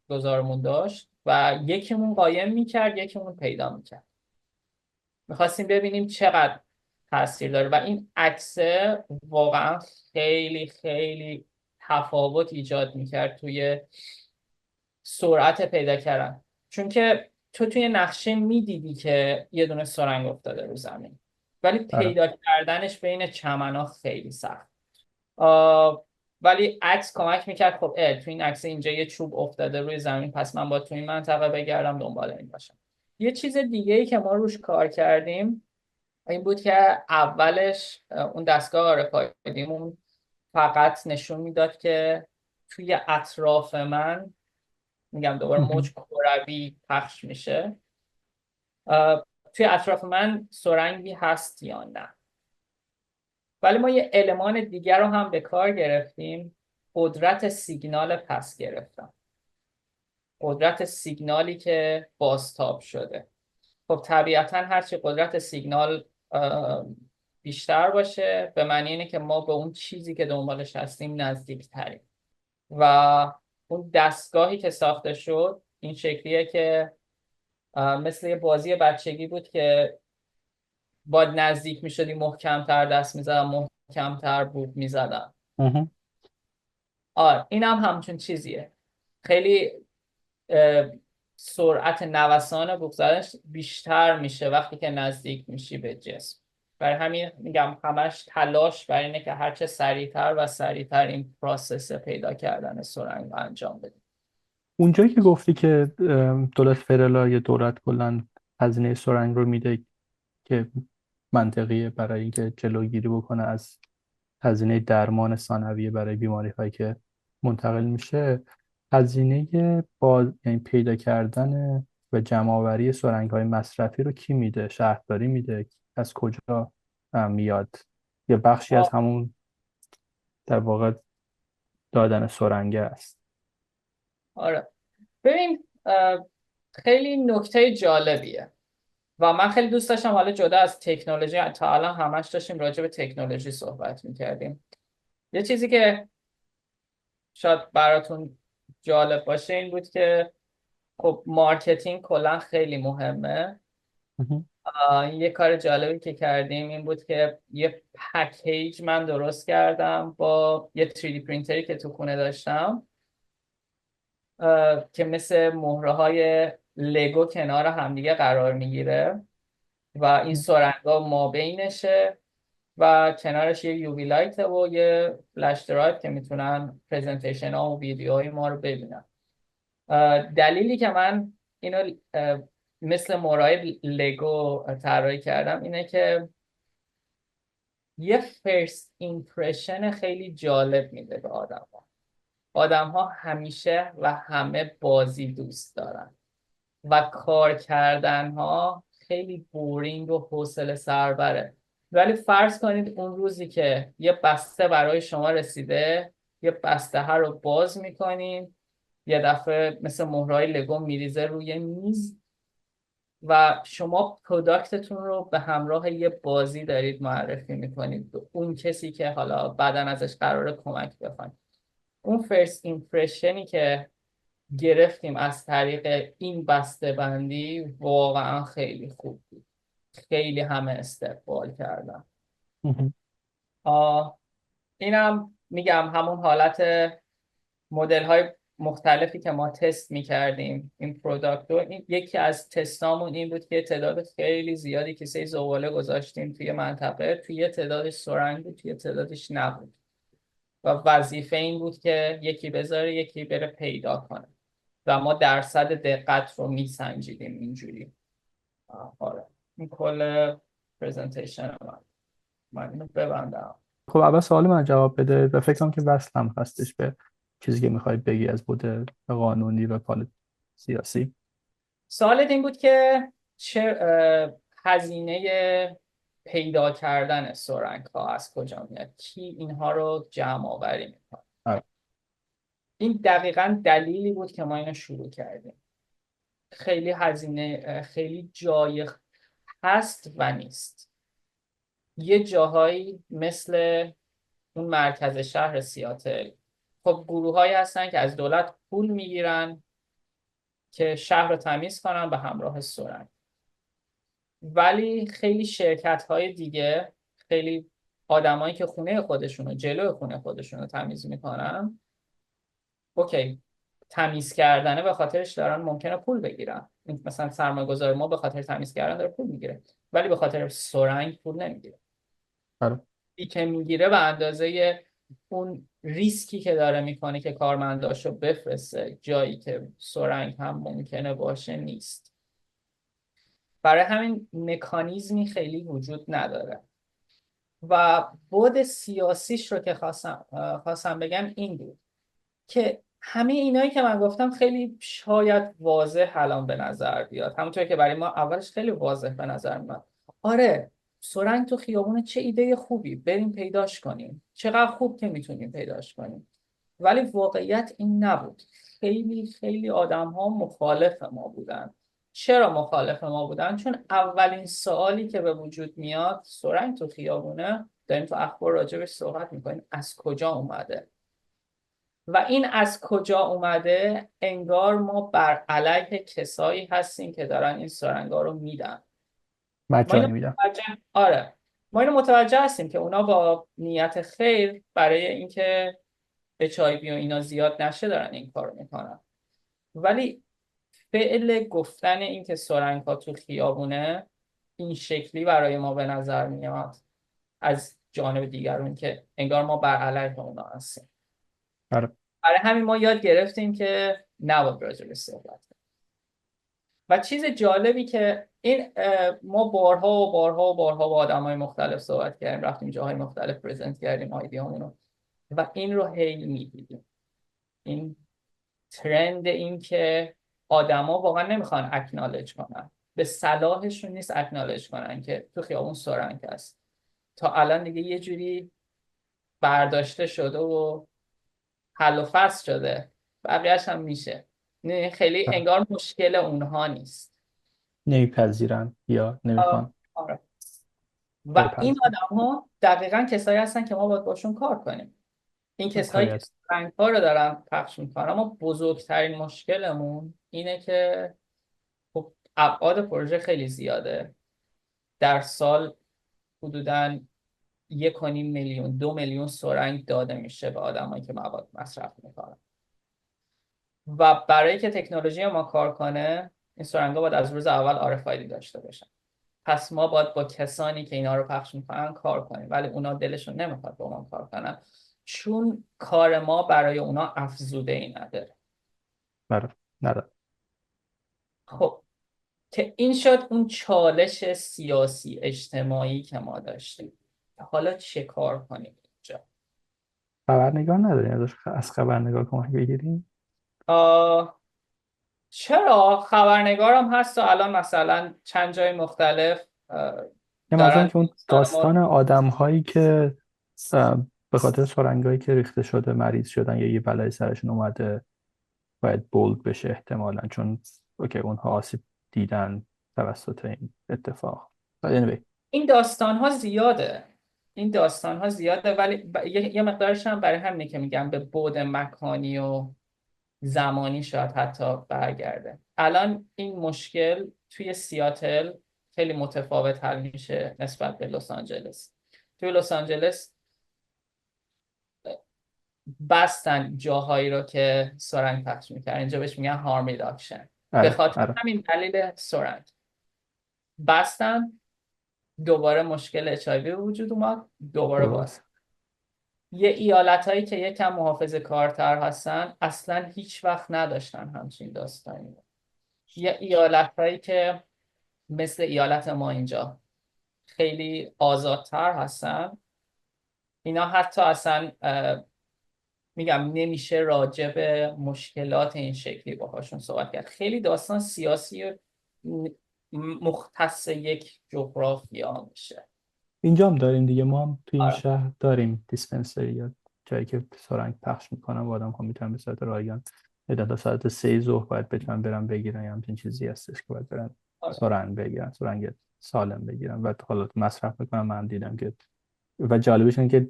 گذارمون داشت و یکیمون قایم میکرد یکیمون پیدا میکرد. میخواستیم ببینیم چقدر تاثیر داره و این عکسه واقعا خیلی خیلی تفاوت ایجاد میکرد توی سرعت پیدا کردن. چون که تو توی نقشه میدیدی که یه دونه سرنگ افتاده رو زمین، ولی آره. پیدا کردنش بین چمن‌ها خیلی سخت. ولی عکس کمک میکرد، خب تو این عکس اینجا یه چوب افتاده روی زمین، پس من با تو این منطقه بگردم دنبال این باشم. یه چیز دیگه ای که ما روش کار کردیم این بود که اولش اون دستگاه آرکایدیمون فقط نشون میداد که توی اطراف من، میگم دوباره موج کروی پخش میشه، توی اطراف من سرنگی هست یا نه. ولی ما یه المان دیگر رو هم به کار گرفتیم، قدرت سیگنال پس گرفتن، قدرت سیگنالی که بازتاب شده. خب طبیعتا هرچی قدرت سیگنال بیشتر باشه به معنی اینه که ما به اون چیزی که دنبالش هستیم نزدیک تریم. و اون دستگاهی که ساخته شد این شکلیه که مثل یه بازی بچگی بود که با نزدیک میشدی محکمتر دست میزدم، محکمتر بوق میزدم. این هم همچون چیزیه. خیلی سرعت نوسان بوق زدنش بیشتر میشه وقتی که نزدیک میشی به جسم. برای همین میگم همش تلاش برای اینه که هرچه سریعتر و سریعتر این پروسس پیدا کردن سرنگ انجام بدیم. اونجایی که گفتی که دولت فدرال یا دولت کلا هزینه سرنگ رو میده که منطقیه برای اینکه جلوگیری بکنه از هزینه درمان ثانویه برای بیماری هایی که منتقل میشه، هزینه یعنی پیدا کردن و جمع‌آوری سرنگ های مصرفی رو کی میده؟ شهرداری میده؟ از کجا میاد؟ یا بخشی از همون در واقع دادن سرنگه است؟ آره ببین خیلی نکته جالبیه و من خیلی دوست داشتم. حالا جدا از تکنولوژی، تا الان همش داشتیم راجع به تکنولوژی صحبت میکردیم. یه چیزی که شاید براتون جالب باشه این بود که خب مارکتینگ کلا خیلی مهمه. یه کار جالبی که کردیم این بود که یه پکیج من درست کردم با یه 3D پرینتری که تو خونه داشتم که مثل مهره های لگو کنار همدیگه قرار میگیره و این سرنگا مابینشه و کنارش یه یووی لایت و یه فلش درایو که میتونن پرزنتیشن ها و ویدیوهای ما رو ببینن. دلیلی که من اینو مثل مهرهای لگو طراحی کردم اینه که یه فرست ایمپرشن خیلی جالب میده به آدم ها همیشه و همه بازی دوست دارن و کار کردن ها خیلی بورینگ و حوصله سربره. ولی فرض کنید اون روزی که یه بسته برای شما رسیده، یه بسته ها رو باز میکنین، یه دفعه مثل مهرهای لگو میریزه روی میز و شما پروداکتتون رو به همراه یه بازی دارید معرفی میکنید به اون کسی که حالا بعداً ازش قراره کمک بخواید. اون فرست ایمپرشنی که گرفتیم از طریق این بسته بندی واقعا خیلی خوب بود. خیلی همه استقبال کردن. اینم میگم همون حالت مدل های مختلفی که ما تست میکردیم این پروداکت رو، یکی از تستامون این بود که تعداد خیلی زیادی کیسه زباله گذاشتیم توی منطقه، توی تعدادش سرنگ بود، توی تعدادش نبود و وظیفه این بود که یکی بذاره یکی بره پیدا کنه و ما درصد دقت رو میسنجیدیم اینجوری. آره این کل پرزنتیشن من اینو ببندم. خب اول سوال من جواب بده و فکر کنم که وصلم هستش به چیزی که میخوای بگی از بود قانونی و سیاسی. سوالت این بود که چه هزینه پیدا کردن سرنگ ها از کجا میاد، کی اینها رو جمع آوری میکنه. آره. این دقیقاً دلیلی بود که ما اینو شروع کردیم. خیلی هزینه، خیلی جای هست و نیست. یه جاهایی مثل اون مرکز شهر سیاتل، خب گروه‌هایی هستن که از دولت پول میگیرن که شهر رو تمیز کنن به همراه سرنگ. ولی خیلی شرکت‌های دیگه، خیلی آدمایی که خونه خودشونو، جلوی خونه خودشونو تمیز میکنن، اوکی تمیز کردنه به خاطرش دارن ممکنه پول بگیرن، مثلا سرمایه‌گذار ما به خاطر تمیز کردن داره پول میگیره، ولی به خاطر سرنگ پول نمیگیره. آره. که میگیره به اندازه اون ریسکی که داره میکنه که کارمنداشو بفرسته جایی که سرنگ هم ممکنه باشه نیست. برای همین مکانیزمی خیلی وجود نداره. و بعد سیاسیش رو که خواستم بگم این بود که همه اینایی که من گفتم خیلی شاید واضح الان به نظر بیاد، همونطور که برای ما اولش خیلی واضح به نظر میاد. آره سرنگ تو خیابون چه ایده خوبی، بریم پیداش کنیم، چقدر خوب که میتونیم پیداش کنیم. ولی واقعیت این نبود. خیلی خیلی آدم ها مخالف ما بودن. چرا مخالف ما بودن؟ چون اولین سوالی که به وجود میاد سرنگ تو خیابونه، داریم تو اخبار راجبش صحبت میکنیم، از کجا اومده؟ و این از کجا اومده انگار ما بر علیه کسایی هستیم که دارن این سرنگا رو میدن. ما اینو مجانی میدم. آره ما اینو متوجه هستیم که اونا با نیت خیر برای اینکه HIV و اینا زیاد نشه دارن این کارو میکنن. ولی فعل گفتن این که سرنگ ها تو خیابونه این شکلی برای ما به نظر میاد از جانب دیگرون که انگار ما بر علیه اونا هستیم. آره. برای همین ما یاد گرفتیم که نباید راجعش صحبت کنیم. و چیز جالبی که این ما بارها و بارها و بارها با آدمای مختلف صحبت کردیم، رفتیم جاهای مختلف پرزنت کردیم ایده‌هامونو و این رو هی می‌دیدیم. این ترند این که آدما واقعا نمیخوان اکنالج کنن، به صلاحشون نیست اکنالج کنن که تو خیابون سرنگ هست. تا الان دیگه یه جوری برداشته شده و حل و فصل شده، بقیه‌اش هم میشه. نه خیلی آره. انگار مشکل اونها نیست. نمیپذیرن یا نمیخوان آره. و این بپذیرن. آدم ها دقیقا کسایی هستن که ما باید باشون کار کنیم. این کسایی که باید. سرنگ ها رو دارن پخش میکنن. اما بزرگترین مشکلمون اینه که خب ابعاد پروژه خیلی زیاده. در سال حدوداً 1.5 میلیون 2 میلیون سرنگ داده میشه به آدمایی که مواد مصرف میکنن. و برای که تکنولوژی ما کار کنه این سرنگا باید از روز اول RFID داشته باشن. پس ما باید با کسانی که اینا رو پخش میکنن کار کنیم، ولی اونا دلشون نمیخواد با ما کار کنن چون کار ما برای اونا افزوده ای نداره. نداره. خب که این شد اون چالش سیاسی اجتماعی که ما داشتیم. حالا چه کار کنیم اینجا؟ خبرنگار نداریم از خبرنگار کمک بگیریم؟ چرا خبرنگارم هست و الان مثلا چند جای مختلف یه منظورم دارن که اون داستان آدم هایی که به خاطر سرنگایی که ریخته شده مریض شدن یا یه بلای سرشون اومده باید بولد بشه احتمالاً، چون اوکی اونها آسیب دیدن توسط این اتفاق. anyway. این داستان ها زیاده. این داستان ها زیاده ولی یه مقدارش هم برای همینه که میگم به بعد مکانی و زمانی شاید حتی برگرده. الان این مشکل توی سیاتل خیلی متفاوت حل میشه نسبت به لس آنجلس. توی لس آنجلس بستن جاهایی رو که سرنگ پخش میکرد. اینجا بهش میگن هارم ریداکشن. به آره خاطر آره همین دلیل سرنگ بستن، دوباره مشکل اچ آی وی به وجود اومد، دوباره باز. درست. یه ایالت هایی که یکم محافظه کارتر هستن اصلا هیچ وقت نداشتن همچین داستانی. یه ایالت هایی که مثل ایالت ما اینجا خیلی آزادتر هستن، اینا حتی اصلا میگم نمیشه راجع به مشکلات این شکلی باهاشون صحبت کرد. خیلی داستان سیاسی مختص یک جغرافیا میشه. اینجا هم داریم دیگه، ما هم تو این آره. شهر داریم دیسپنسری یا جایی که سرنگ پخش میکنن و آدم ها میتونن به صورت رایگان تا ساعت 3 ظهر باید بتونن برن بگیرن، یا همچین چیزی هستش که باید برن آره. سرنگ بگیرن، سرنگ سالم بگیرن و حالا مصرف میکنن. من دیدم که و جالبش اینه که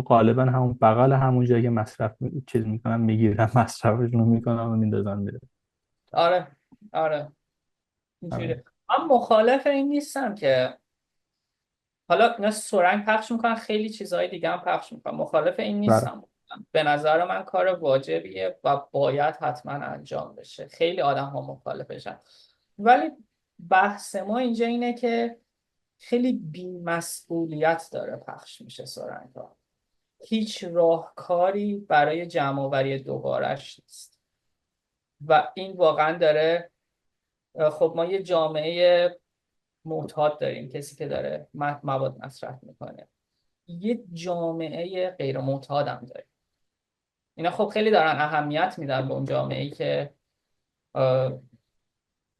غالبا همون بغل همون جایی که مصرف چیز میکنن میگیرن مصرفشون میکنن و میندازن میره. آره. آره. همین. اینجوری. من مخالف این نیستم که حالا اینا سرنگ پخش میکنن، خیلی چیزهای دیگه هم پخش میکنن، مخالف این بله. نیستم. به نظر من کار واجبیه و باید حتما انجام بشه. خیلی آدم ها مخالفشن، ولی بحث ما اینجا اینه که خیلی بی‌مسئولیت داره پخش میشه سرنگ ها. هیچ راهکاری برای جمع آوری دوبارش نیست و این واقعا داره. خب ما یه جامعه معتاد داریم، کسی که داره مواد مصرف میکنه. یه جامعه غیر معتاد هم داریم. اینا خب خیلی دارن اهمیت میدن به اون جامعه‌ای که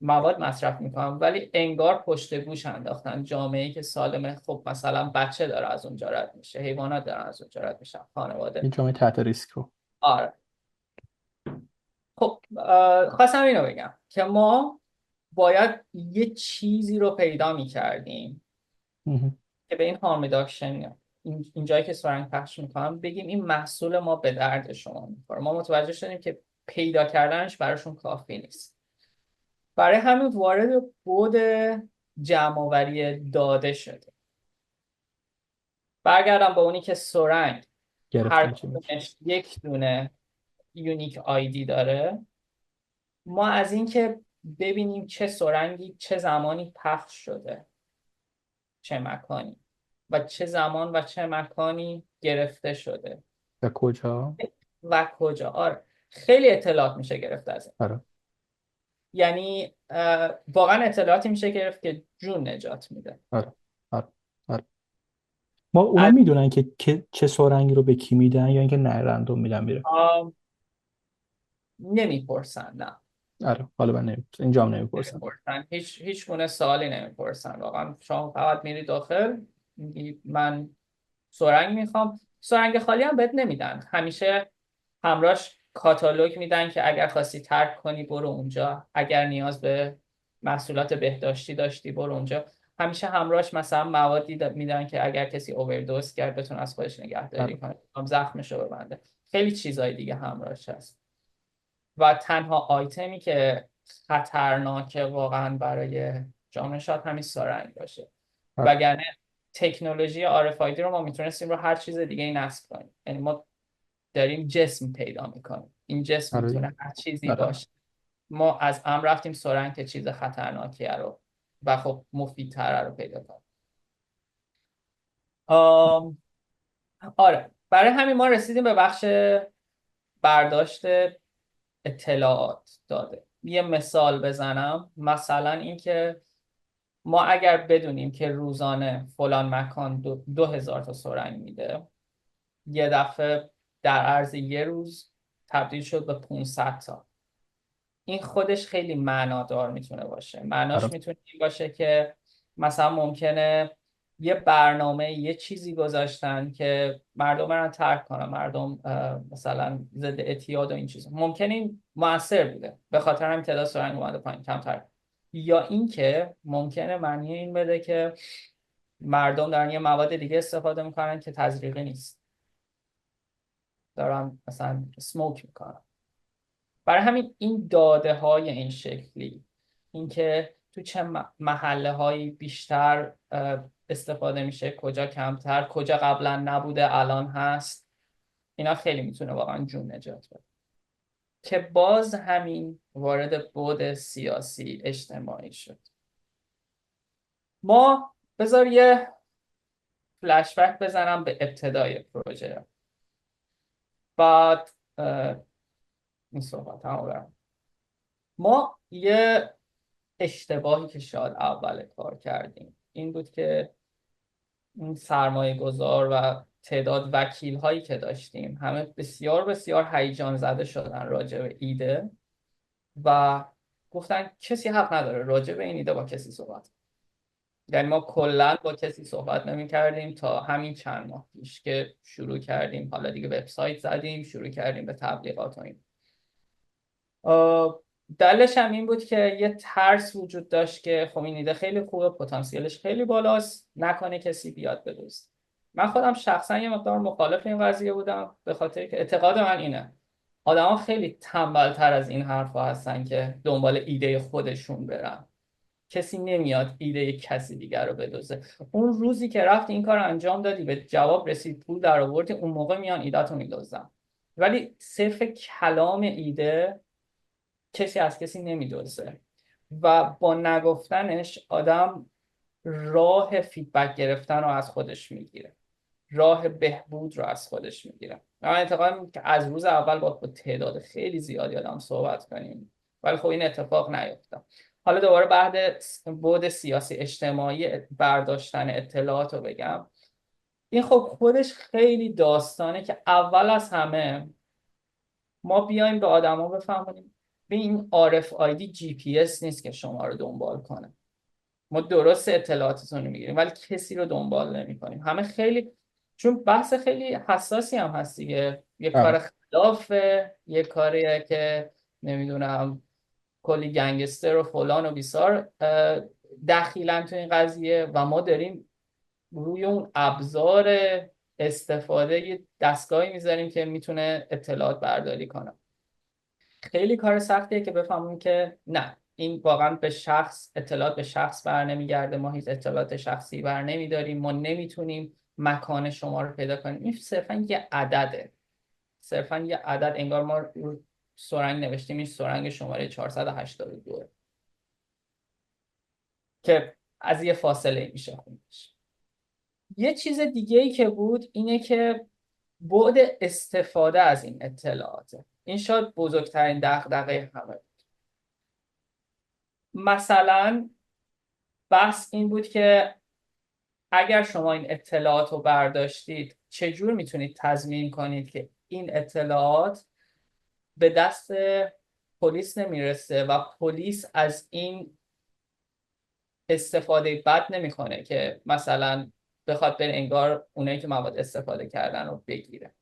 مواد مصرف میکنن، ولی انگار پشت گوش انداختن جامعه‌ای که سالمه. خب مثلا بچه داره از اونجا رد میشه، حیوانات دارن از اونجا رد میشن، خانواده. این جامعه تحت ریسک رو. آره. خب خواستم اینو بگم که ما باید یه چیزی رو پیدا میکردیم که به این هارم ریداکشن، این جایی که سرنگ پخش میکنم، بگیم این محصول ما به درد شما میخوره. ما متوجه شدیم که پیدا کردنش براشون کافی نیست. برای همین وارد بود جمع‌آوری داده شده. برگردم به اونی که سرنگ هر گرفتن چی میشه. کدومش یک دونه یونیک آیدی داره. ما از این که ببینیم چه سرنگی چه زمانی پخش شده، چه مکانی و چه زمان و چه مکانی گرفته شده و کجا. و کجا. آره، خیلی اطلاعات میشه گرفت از این. آره یعنی واقعا اطلاعاتی میشه گرفت که جون نجات میده. آره آره آره. ما اونا از میدونن که چه سرنگی رو به کی میدن، یا اینکه نه رندوم میدن میره. نمیپرسن. نه، آره حالا من نمیپرسن، اینجا هم نمیپرسن. نمیپرسن. هیچ گونه سوالی نمیپرسن. واقعا شما فقط میری داخل، میگی من سرنگ میخوام. سرنگ خالی هم بهت نمیدن، همیشه همراهش کاتالوگ میدن که اگر خواستی ترک کنی برو اونجا، اگر نیاز به محصولات بهداشتی داشتی برو اونجا. همیشه همراهش مثلا موادی میدن که اگر کسی اووردوز کرد بتون از خودش نگهداری آره. کنه، زخمش رو ببنده. خیلی چیزای دیگه همراهش هست و تنها آیتمی که خطرناکه واقعا برای جامعه شاید همین سارنگ باشه. آره. وگرنه تکنولوژی RFID رو ما میتونستیم رو هر چیز دیگه ای نصب کنیم. یعنی ما داریم جسم پیدا میکنیم، این جسم آره میتونه دیگه. هر چیزی آره باشه. ما از امر رفتیم سرنگ که چیز خطرناکیه رو و خب مفیدتره رو پیدا کنیم. آره، برای همین ما رسیدیم به بخش برداشت اطلاعات داده. یه مثال بزنم، مثلا اینکه ما اگر بدونیم که روزانه فلان مکان 2000 تا سرنگ میده، یه دفعه در عرض یه روز تبدیل شد به 500 تا. این خودش خیلی معنادار میتونه باشه. آره معناش میتونه این باشه که مثلا ممکنه یه برنامه یه چیزی گذاشتن که مردم برن ترک کنن، مردم مثلا ضد اعتیاد و این چیزا. ممکنه این موثر بوده، به خاطر همین تعداد سرنگ اومده پایین، کمتر. یا اینکه ممکنه معنی این بده که مردم دارن یه مواد دیگه استفاده میکنن که تزریقی نیست، دارن مثلا سموک میکنن. برای همین این داده های این شکلی، اینکه تو چه محله هایی بیشتر استفاده میشه، کجا کمتر، کجا قبلا نبوده الان هست، اینا خیلی میتونه واقعا جون نجات بده. که باز همین وارد بعد سیاسی اجتماعی شد. ما بذار یه فلش بک بزنم به ابتدای پروژه، بعد این صحبت هم برم. ما یه اشتباهی که شاید اول کار کردیم این بود که این سرمایه گذار و تعداد وکیل هایی که داشتیم همه بسیار بسیار هیجان زده شدن راجع به ایده و گفتن کسی حق نداره راجع به این ایده با کسی صحبت. یعنی ما کلا با کسی صحبت نمی کردیم تا همین چند ماه پیش که شروع کردیم، حالا دیگه وبسایت زدیم، شروع کردیم به تبلیغات و این. دلش هم این بود که یه ترس وجود داشت که خب این ایده خیلی خوبه، پتانسیلش خیلی بالاست، نکنه کسی بیاد بدزد. من خودم شخصا یه مقدار مخالف این قضیه بودم، به خاطر که اعتقاد من اینه آدما خیلی تنبل‌تر از این حرفا هستن که دنبال ایده خودشون برن. کسی نمیاد ایده کسی دیگر رو بدزده. اون روزی که رفتی این کار رو انجام دادی، به جواب رسید، پول در آوردی، اون موقع میان ایده‌تو میدزدن. ولی صرف کلام ایده کسی از کسی نمیدزده و با نگفتنش آدم راه فیدبک گرفتن رو از خودش میگیره، راه بهبود رو از خودش میگیره. من اعتقادم که از روز اول با تعداد خیلی زیادی آدم صحبت کنیم، ولی خب این اتفاق نیفتاد. حالا دوباره بعد بعد سیاسی اجتماعی برداشتن اطلاعات رو بگم، این خب خودش خیلی داستانه که اول از همه ما بیایم به آدما بفهمونیم به این RFID GPS نیست که شما رو دنبال کنه. ما درست اطلاعاتتون رو میگیریم ولی کسی رو دنبال نمی‌کنیم. همه خیلی، چون بحث خیلی حساسی هم هست دیگه، یه کار خلافه، یه کاریه که نمیدونم کلی گنگستر و فلان و بیسار دخیلن تو این قضیه و ما داریم روی اون ابزار استفاده یه دستگاهی میذاریم که میتونه اطلاعات برداری کنه. خیلی کار سختیه که بفهمیم که نه، این واقعا به شخص، اطلاعات به شخص بر نمیگرده، ما هیچ اطلاعات شخصی بر نمیداریم، ما نمیتونیم مکان شما رو پیدا کنیم. این صرفا یه عدده، صرفا یه عدد. انگار ما رو سرنگ نوشتیم این سرنگ شماره 482 که از یه فاصله میشه خوندش. یه چیز دیگه ای که بود اینه که بعد استفاده از این اطلاعاته. این شاید بزرگترین دغدغه همه. مثلا بحث این بود که اگر شما این اطلاعات رو برداشتید چجور میتونید تضمین کنید که این اطلاعات به دست پلیس نمیرسه و پلیس از این استفاده بد نمیکنه که مثلا بخواد بره انگار اونایی که مواد استفاده کردن رو بگیره.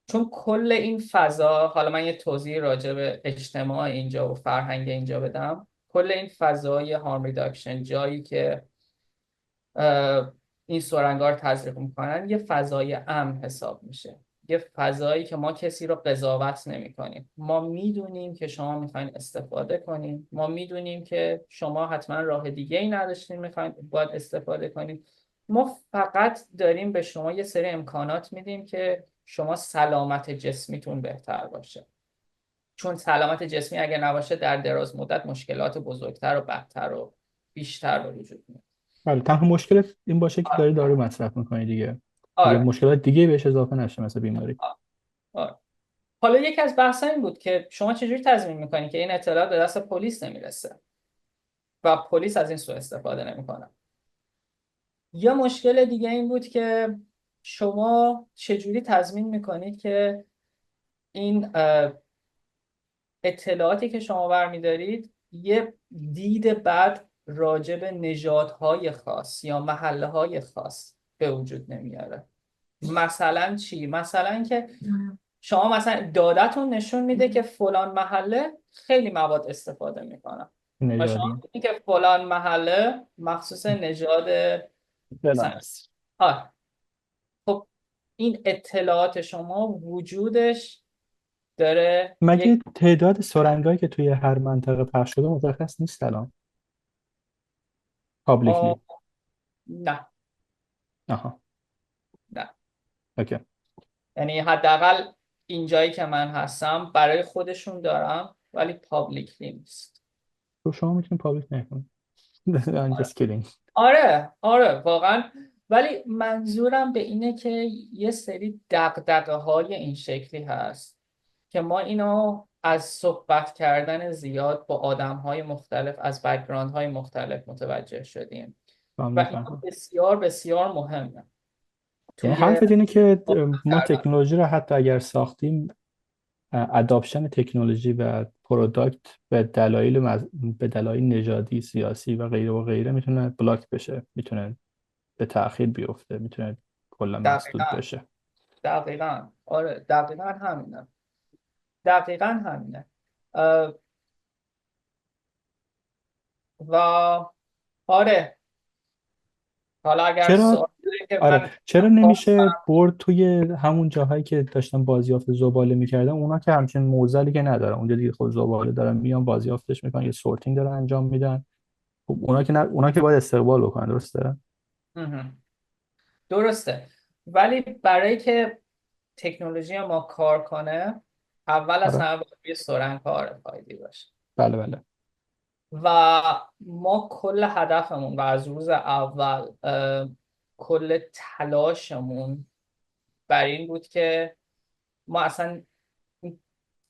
چون کل این فضا، حالا من یه توضیح راجع به اجتماع اینجا و فرهنگ اینجا بدم، کل این فضای هارم ریداکشن، جایی که این سرنگار تزریق میکنن، یه فضای امن حساب میشه، یه فضایی که ما کسی رو قضاوت نمی کنیم. ما میدونیم که شما میخواین استفاده کنیم، ما میدونیم که شما حتما راه دیگه ای نداشتین میخواین باید استفاده کنیم. ما فقط داریم به شما یه سری امکانات میدیم که شما سلامت جسمیتون بهتر باشه. چون سلامت جسمی اگر نباشه در دراز مدت مشکلات بزرگتر و بدتر و بیشتر به وجود میاد. بله، تنها مشکل این باشه که داری دارو مصرف میکنی دیگه. دیگه آره. مشکلات دیگه بهش اضافه نشه، مثل بیماری. آره. حالا یکی از بحث این بود که شما چجوری تضمین میکنی که این اطلاعات به دست پلیس نمیرسه و پلیس از این سوء استفاده نمیکنه. یا مشکل دیگه این بود که شما چجوری تضمین میکنید که این اطلاعاتی که شما برمیدارید یه دید بد راجع به نژادهای خاص یا محله‌های خاص به وجود نمیاره. مثلا چی؟ مثلا که شما مثلا دادتون نشون میده که فلان محله خیلی مواد استفاده میکنن و شما نژادی میگید که فلان محله مخصوص نژاد فلان مثلا. است. خب این اطلاعات شما وجودش داره مگه یک تعداد سرنگایی که توی هر منطقه پخش شده مشخص نیست الان آه، پابلیکلی؟ نه آها، نه اوکی. یعنی حداقل اینجایی که من هستم برای خودشون دارم ولی پابلیکلی نیست. تو شما میتونی پابلیک نکنی. I'm just kidding. آره واقعا. ولی منظورم به اینه که یه سری دغدغه های این شکلی هست که ما اینو از صحبت کردن زیاد با آدم های مختلف از بک‌گراند های مختلف متوجه شدیم و اینا میفهمم. بسیار بسیار مهمه شما توی حرفت اینه که ما کردن. تکنولوژی رو حتی اگر ساختیم، اداپشن تکنولوژی و پروداکت به دلایل نژادی، سیاسی و غیره و غیره میتونه بلاک بشه، میتونه به تأخیر بیفته، میتونه کلا مسدود دقیقا بشه. آره دقیقا همینه. اه، و آره حالا اگر چرا؟ سوالی داری که آره، من چرا نمیشه برد توی همون جاهایی که داشتن بازیافت زباله میکردن، اونا که همچین موزلی که ندارن، اونجا دیگه خود زباله دارن میان بازیافتش میکنن، یه سورتینگ دارن انجام میدن. خب اونا که باید استقبال بکنن، درسته؟ مهم. درسته، ولی برای که تکنولوژی ما کار کنه اول از آره. همه باید یه سرعت کار فایدی باشه بله بله. و ما کل هدفمون و از روز اول کل تلاشمون بر این بود که ما اصلا این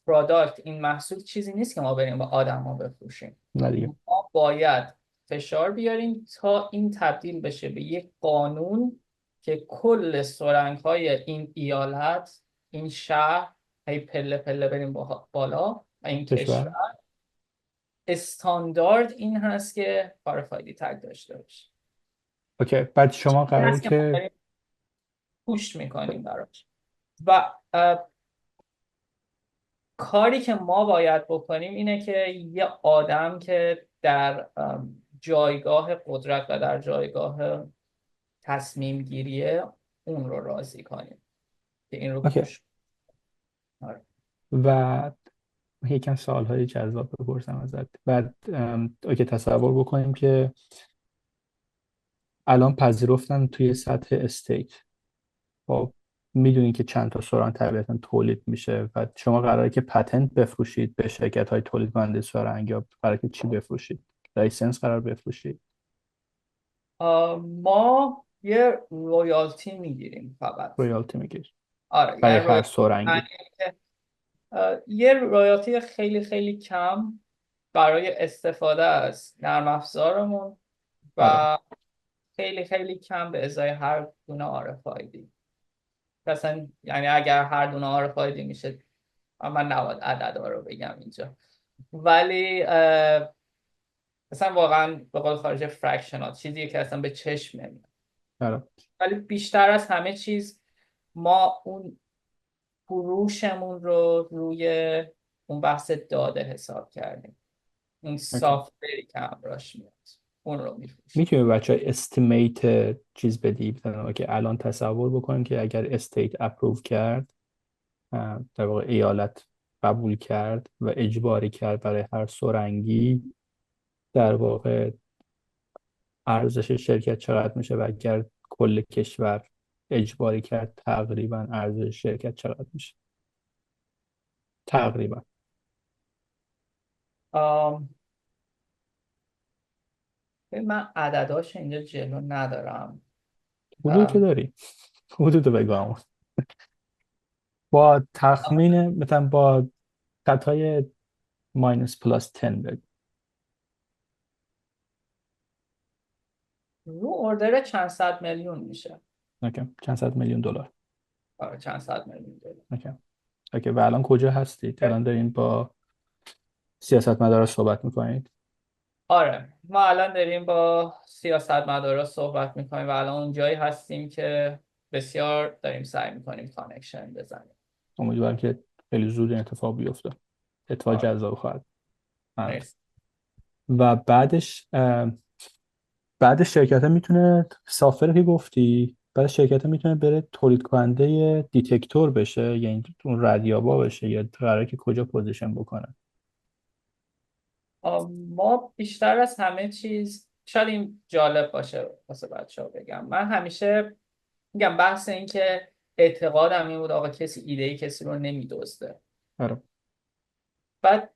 پروداکت، این محصول چیزی نیست که ما بریم با آدم ها بفروشیم. نه دیگه. ما باید فشار بیاریم تا این تبدیل بشه به یک قانون که کل سرنگ های این ایالت، این شهر، هی پله پله بریم بالا و این کشور کشور. استاندارد این هست که RFID تگ داشته باشه. اوکی، بعد شما این قراره هست که ما که داریم پوش میکنیم براش و کاری که ما باید بکنیم اینه که یه آدم که در جایگاه قدرت و در جایگاه تصمیم گیریه اون رو راضی کنیم که این رو اوکی. پوش. آره. و یکم سوالهای جذاب بپرسم ازت. بعد اوکی، تصور بکنیم که الان پذیرفتن توی سطح استیت، خب میدونین که چند تا سرعت طبیعتا تولید میشه و شما قراره که پتنت بفروشید به شرکت های تولید کننده سرنگ، یا قراره که چی بفروشید؟ لایسنس قرار بفروشید؟ ما یه رویالتی میگیریم فقط. رویالتی میگیر آره برای یعنی هر رویالتی سرنگی؟ یه رویالتی خیلی خیلی کم برای استفاده از نرم افزارمون آره. و خیلی خیلی کم به ازای هر دونه RFID. مثلا یعنی اگر هر دونه RFID میشه، من نباید عددها رو بگم اینجا، ولی مثلا واقعا به قول خارجی فرکشنال چیزی که اصلا به چشم نمیاد. آره. ولی بیشتر از همه چیز ما اون فروشمون رو روی اون بحث داده حساب کردیم، اون اوکی. سافتوری که همراهش میاد اون رو میفروشیم. میتونی بچه ها استیمیت چیز بدی که الان تصور بکنیم که اگر استیت اپروو کرد، در واقع ایالت قبول کرد و اجباری کرد برای هر سرنگی، در واقع ارزش شرکت چقدر میشه، و اگر کل کشور اجباری کرد تقریبا ارزش شرکت چقدر میشه تقریبا؟ آم، من عدداش اینجا جلو ندارم. حدود که داری؟ حدود رو بگو همون. با تخمین مثلا با خطای ماینس پلاس 10 بگو. رو اردر چند صد میلیون میشه. اوکی، چند صد میلیون دلار. آره چند صد میلیون دلار. اوکی. اوکی، و الان کجا هستید؟ الان دارین با سیاستمدارا صحبت میکنید؟ آره ما الان داریم با سیاستمدارا صحبت میکنیم و الان اون جایی هستیم که بسیار داریم سعی میکنیم کانکشن بزنیم. امیدوارم که خیلی زود این اتفاق بیفته. اتفاق آره جذاب خواهد. مرسی. و بعدش شرکت ها میتونه سافر که گفتی، بعد شرکت ها میتونه بره تولید کننده دیتکتور بشه، یعنی اون ردیابا بشه، یا قراره که کجا پوزیشن بکنه؟ ما بیشتر از همه چیز، شاید این جالب باشه واسه بچه ها بگم، من همیشه میگم بحث این که اعتقادم این بود آقا کسی ایده کسی رو نمیدزده. آره. بعد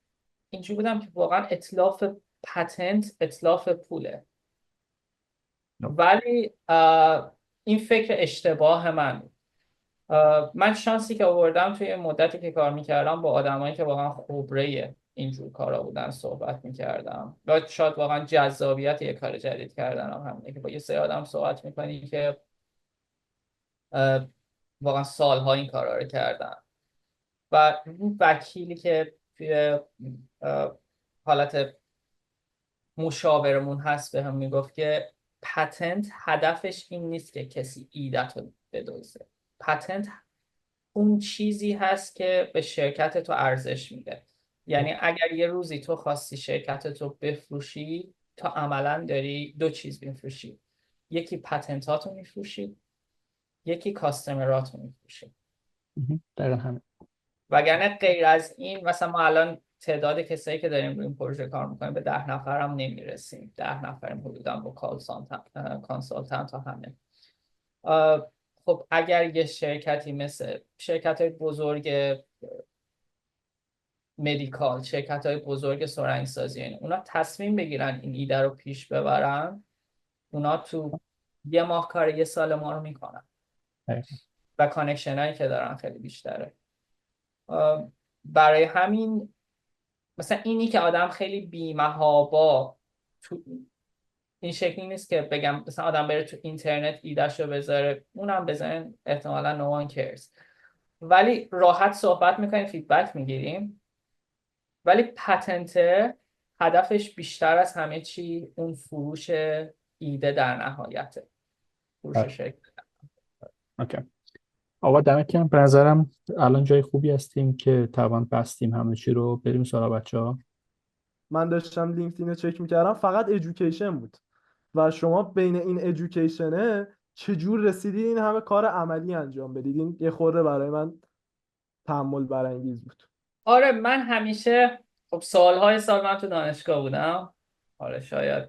اینجوری بودم که واقعا اتلاف پتنت اتلاف پوله. ولی این فکر اشتباه من بود. من شانسی که آوردم توی مدتی که کار میکردم با آدمایی که واقعا خبره اینجور کارا بودن صحبت میکردم و شاید واقعا جذابیت یه کار جدید کردن هم همینه که با یه سری آدم صحبت میکنی که واقعا سالها این کارا رو کردن. و اون وکیلی که توی حالت مشاورمون هست به هم میگفت که پتنت هدفش این نیست که کسی ایدت رو بدزده. پتنت اون چیزی هست که به شرکت تو ارزش میده. یعنی اگر یه روزی تو خواستی شرکت تو بفروشی، تا عملا داری دو چیز میفروشی، یکی پتنتاتو میفروشی، یکی کاستمراتو میفروشی. دقیقا همین. وگرنه غیر از این مثلا ما الان تعداد کسایی که داریم روی این پروژه کار میکنیم به 10 نفر هم نمیرسیم. 10 نفریم حدودا با کانسالتنت تا همه. خب اگر یه شرکتی مثل شرکت های بزرگ مدیکال، شرکت های بزرگ سرنگسازی، اونا تصمیم بگیرن این ایده رو پیش ببرن، اونا تو یه ماه کار یه سال ما رو میکنن و کانکشن هایی که دارن خیلی بیشتره. برای همین مثلا اینی که آدم خیلی بی‌محابا تو این شکلی نیست که بگم مثلا آدم بره تو اینترنت ایدهشو بذاره، اونم بزنن احتمالا no one cares، ولی راحت صحبت میکنیم، فیدبک میگیریم. ولی پتنت هدفش بیشتر از همه چی اون فروش ایده در نهایته، فروش شرکت. اوکی. آقا دمت گرم. به نظرم الان جای خوبی هستیم که توان بستیم همه چی رو. بریم سراغ بچه‌ها. من داشتم لینکدین رو چک میکردم، فقط ادویکیشن بود و شما بین این ادویکیشنه چجور رسیدید این همه کار عملی انجام بدید؟ این یه خورده برای من تأمل برانگیز بود. آره من همیشه خب سالهای سال من تو دانشگاه بودم. آره شاید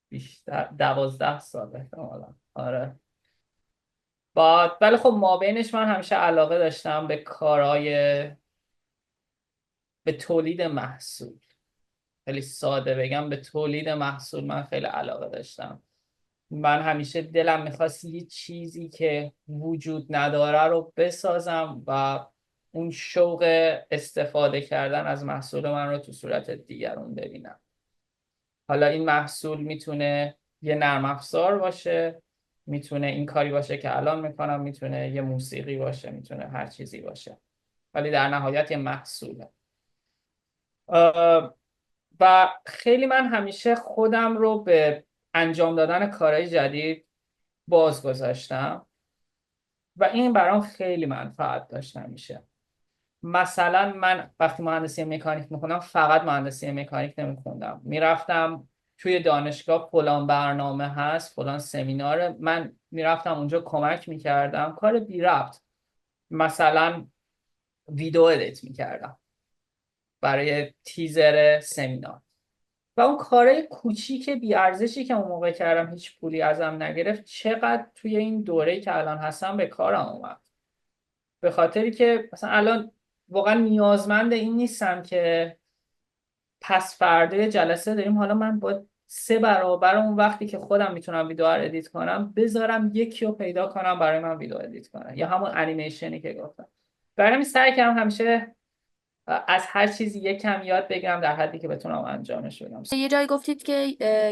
بیشتر 12 سال احتمالا. آره ولی خب ما بینش من همیشه علاقه داشتم به کارهای به تولید محصول. خیلی ساده بگم به تولید محصول من خیلی علاقه داشتم. من همیشه دلم میخواست یه چیزی که وجود نداره رو بسازم و اون شوق استفاده کردن از محصول من رو تو صورت دیگرون ببینم. حالا این محصول میتونه یه نرم افزار باشه، میتونه این کاری باشه که الان میکنم، میتونه یه موسیقی باشه، میتونه هر چیزی باشه، ولی در نهایت یه محصوله. و خیلی من همیشه خودم رو به انجام دادن کارهای جدید باز گذاشتم و این برام خیلی منفعت داشت همیشه. مثلا من وقتی مهندسی مکانیک میخوندم فقط مهندسی مکانیک نمیخوندم، میرفتم توی دانشگاه فلان برنامه هست، فلان سمیناره، من میرفتم اونجا کمک میکردم، کار بی ربط، مثلا ویدیو ادیت میکردم برای تیزر سمینار و اون کارهای کوچیک بی ارزشی که اون موقع کردم هیچ پولی ازم نگرفت، چقدر توی این دوره‌ای که الان هستم به کارم اومد. به خاطری که مثلا الان واقعا نیازمند این نیستم که پس فردا جلسه داریم، حالا من با 3 برابر اون وقتی که خودم میتونم ویدیو رو ادیت کنم بذارم یکی رو پیدا کنم برای من ویدیو ادیت کنم، یا همون انیمیشنی که گفتم. برای همین سعی کردم همیشه از هر چیزی یک کم یاد بگیرم در حدی که بتونم انجامش بدم. یه جایی گفتید که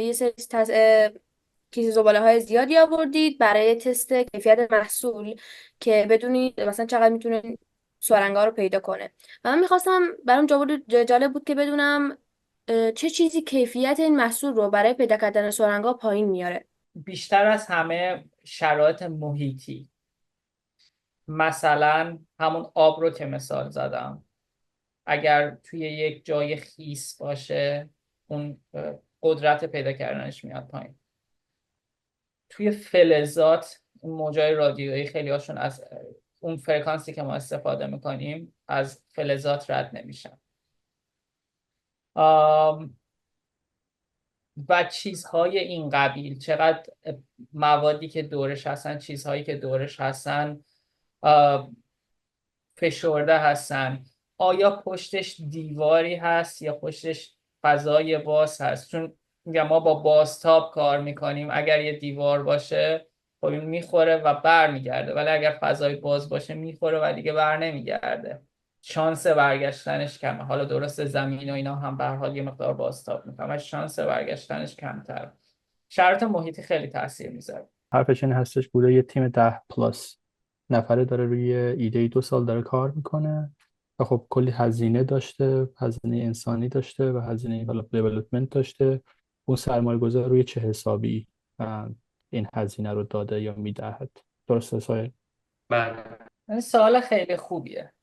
یه سری کیسه زباله های زیادی آوردید برای تست کیفیت محصول که بدونید مثلا چقدر میتونه سرنگا رو پیدا کنه. و من میخواستم برام جالب بود که بدونم چه چیزی کیفیت این محصول رو برای پیدا کردن سرنگا پایین میاره. بیشتر از همه شرایط محیطی. مثلا همون آب رو که مثال زدم، اگر توی یک جای خیس باشه اون قدرت پیدا کردنش میاد پایین. توی فلزات موجای رادیویی خیلی هاشون از اون فرکانسی که ما استفاده میکنیم از فلزات رد نمیشن. و چیزهای این قبیل، چقدر موادی که دورش هستن، چیزهایی که دورش هستن فشرده هستن. آیا پشتش دیواری هست یا پشتش فضای باز هست؟ چون میگم ما با بازتاب کار میکنیم، اگر یه دیوار باشه خب این میخوره و بر میگرده، ولی اگر فضای باز باشه میخوره و دیگه بر نمیگرده، شانس برگشتنش کمه. حالا درسته زمین و اینا هم به هر حال یه مقدار بازتاب میکنه ولی شانس برگشتنش کمتر. شرایط محیطی خیلی تاثیر میذاره. حرفش این هستش بوده یه تیم 10 پلاس نفره داره روی ایده 2 سال داره کار میکنه و خب کلی هزینه داشته، هزینه انسانی داشته و هزینه حالا دیولپمنت داشته. اون سرمایه گذار روی چه حسابی این هزینه رو داده یا میدهد؟ درسته سایه؟ این سوال خیلی خوبیه.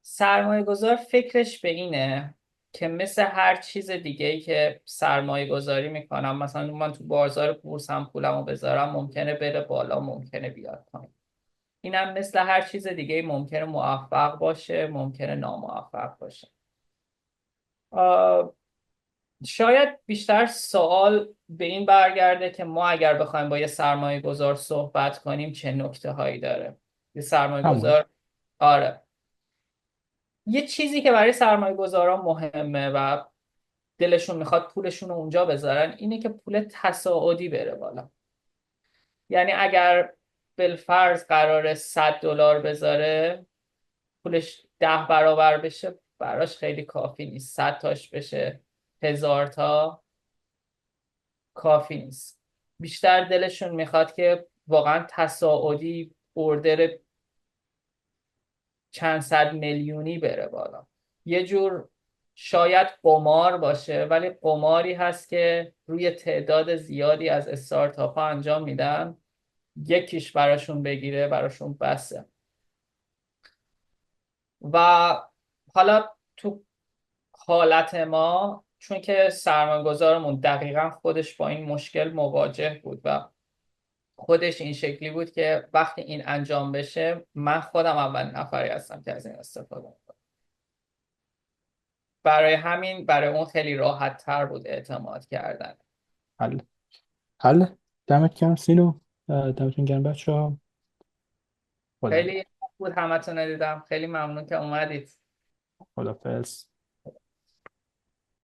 سرمایه گذار فکرش به اینه که مثل هر چیز دیگه ای که سرمایه گذاری میکنم، مثلا من تو بازار بورس هم پولمو بذارم ممکنه بره بالا، ممکنه بیاد پایین. اینم مثل هر چیز دیگه ای ممکنه موفق باشه، ممکنه ناموفق باشه. شاید بیشتر سوال به این برگرده که ما اگر بخوایم با یه سرمایه گذار صحبت کنیم چه نکته هایی داره. یه سرمایه همون. گذار، آره، یه چیزی که برای سرمایه گذاران مهمه و دلشون میخواد پولشون رو اونجا بذارن اینه که پول تصاعدی بره بالا. یعنی اگر بالفرض قراره $100 بذاره، پولش 10 برابر بشه براش خیلی کافی نیست. 100 تاش بشه 1000 تا کافی نیست. بیشتر دلشون میخواد که واقعا تصاعدی اوردر چند صد میلیونی بره بالا. یه جور شاید قمار باشه ولی قماری هست که روی تعداد زیادی از استارتاپ ها انجام میدن، یکیش براشون بگیره براشون بسه. و حالا تو حالت ما چون که سرمایه‌گذارمون دقیقا خودش با این مشکل مواجه بود و خودش این شکلی بود که وقتی این انجام بشه من خودم اول نفری هستم که از این استفاده میکنم. برای همین برای اون خیلی راحت تر بود اعتماد کردن. حل حل دمت گرم سینو، دمتون گرم بچه ها. خیلی خوب بود همتون رو دیدم. خیلی ممنون که اومدید. خدافظ.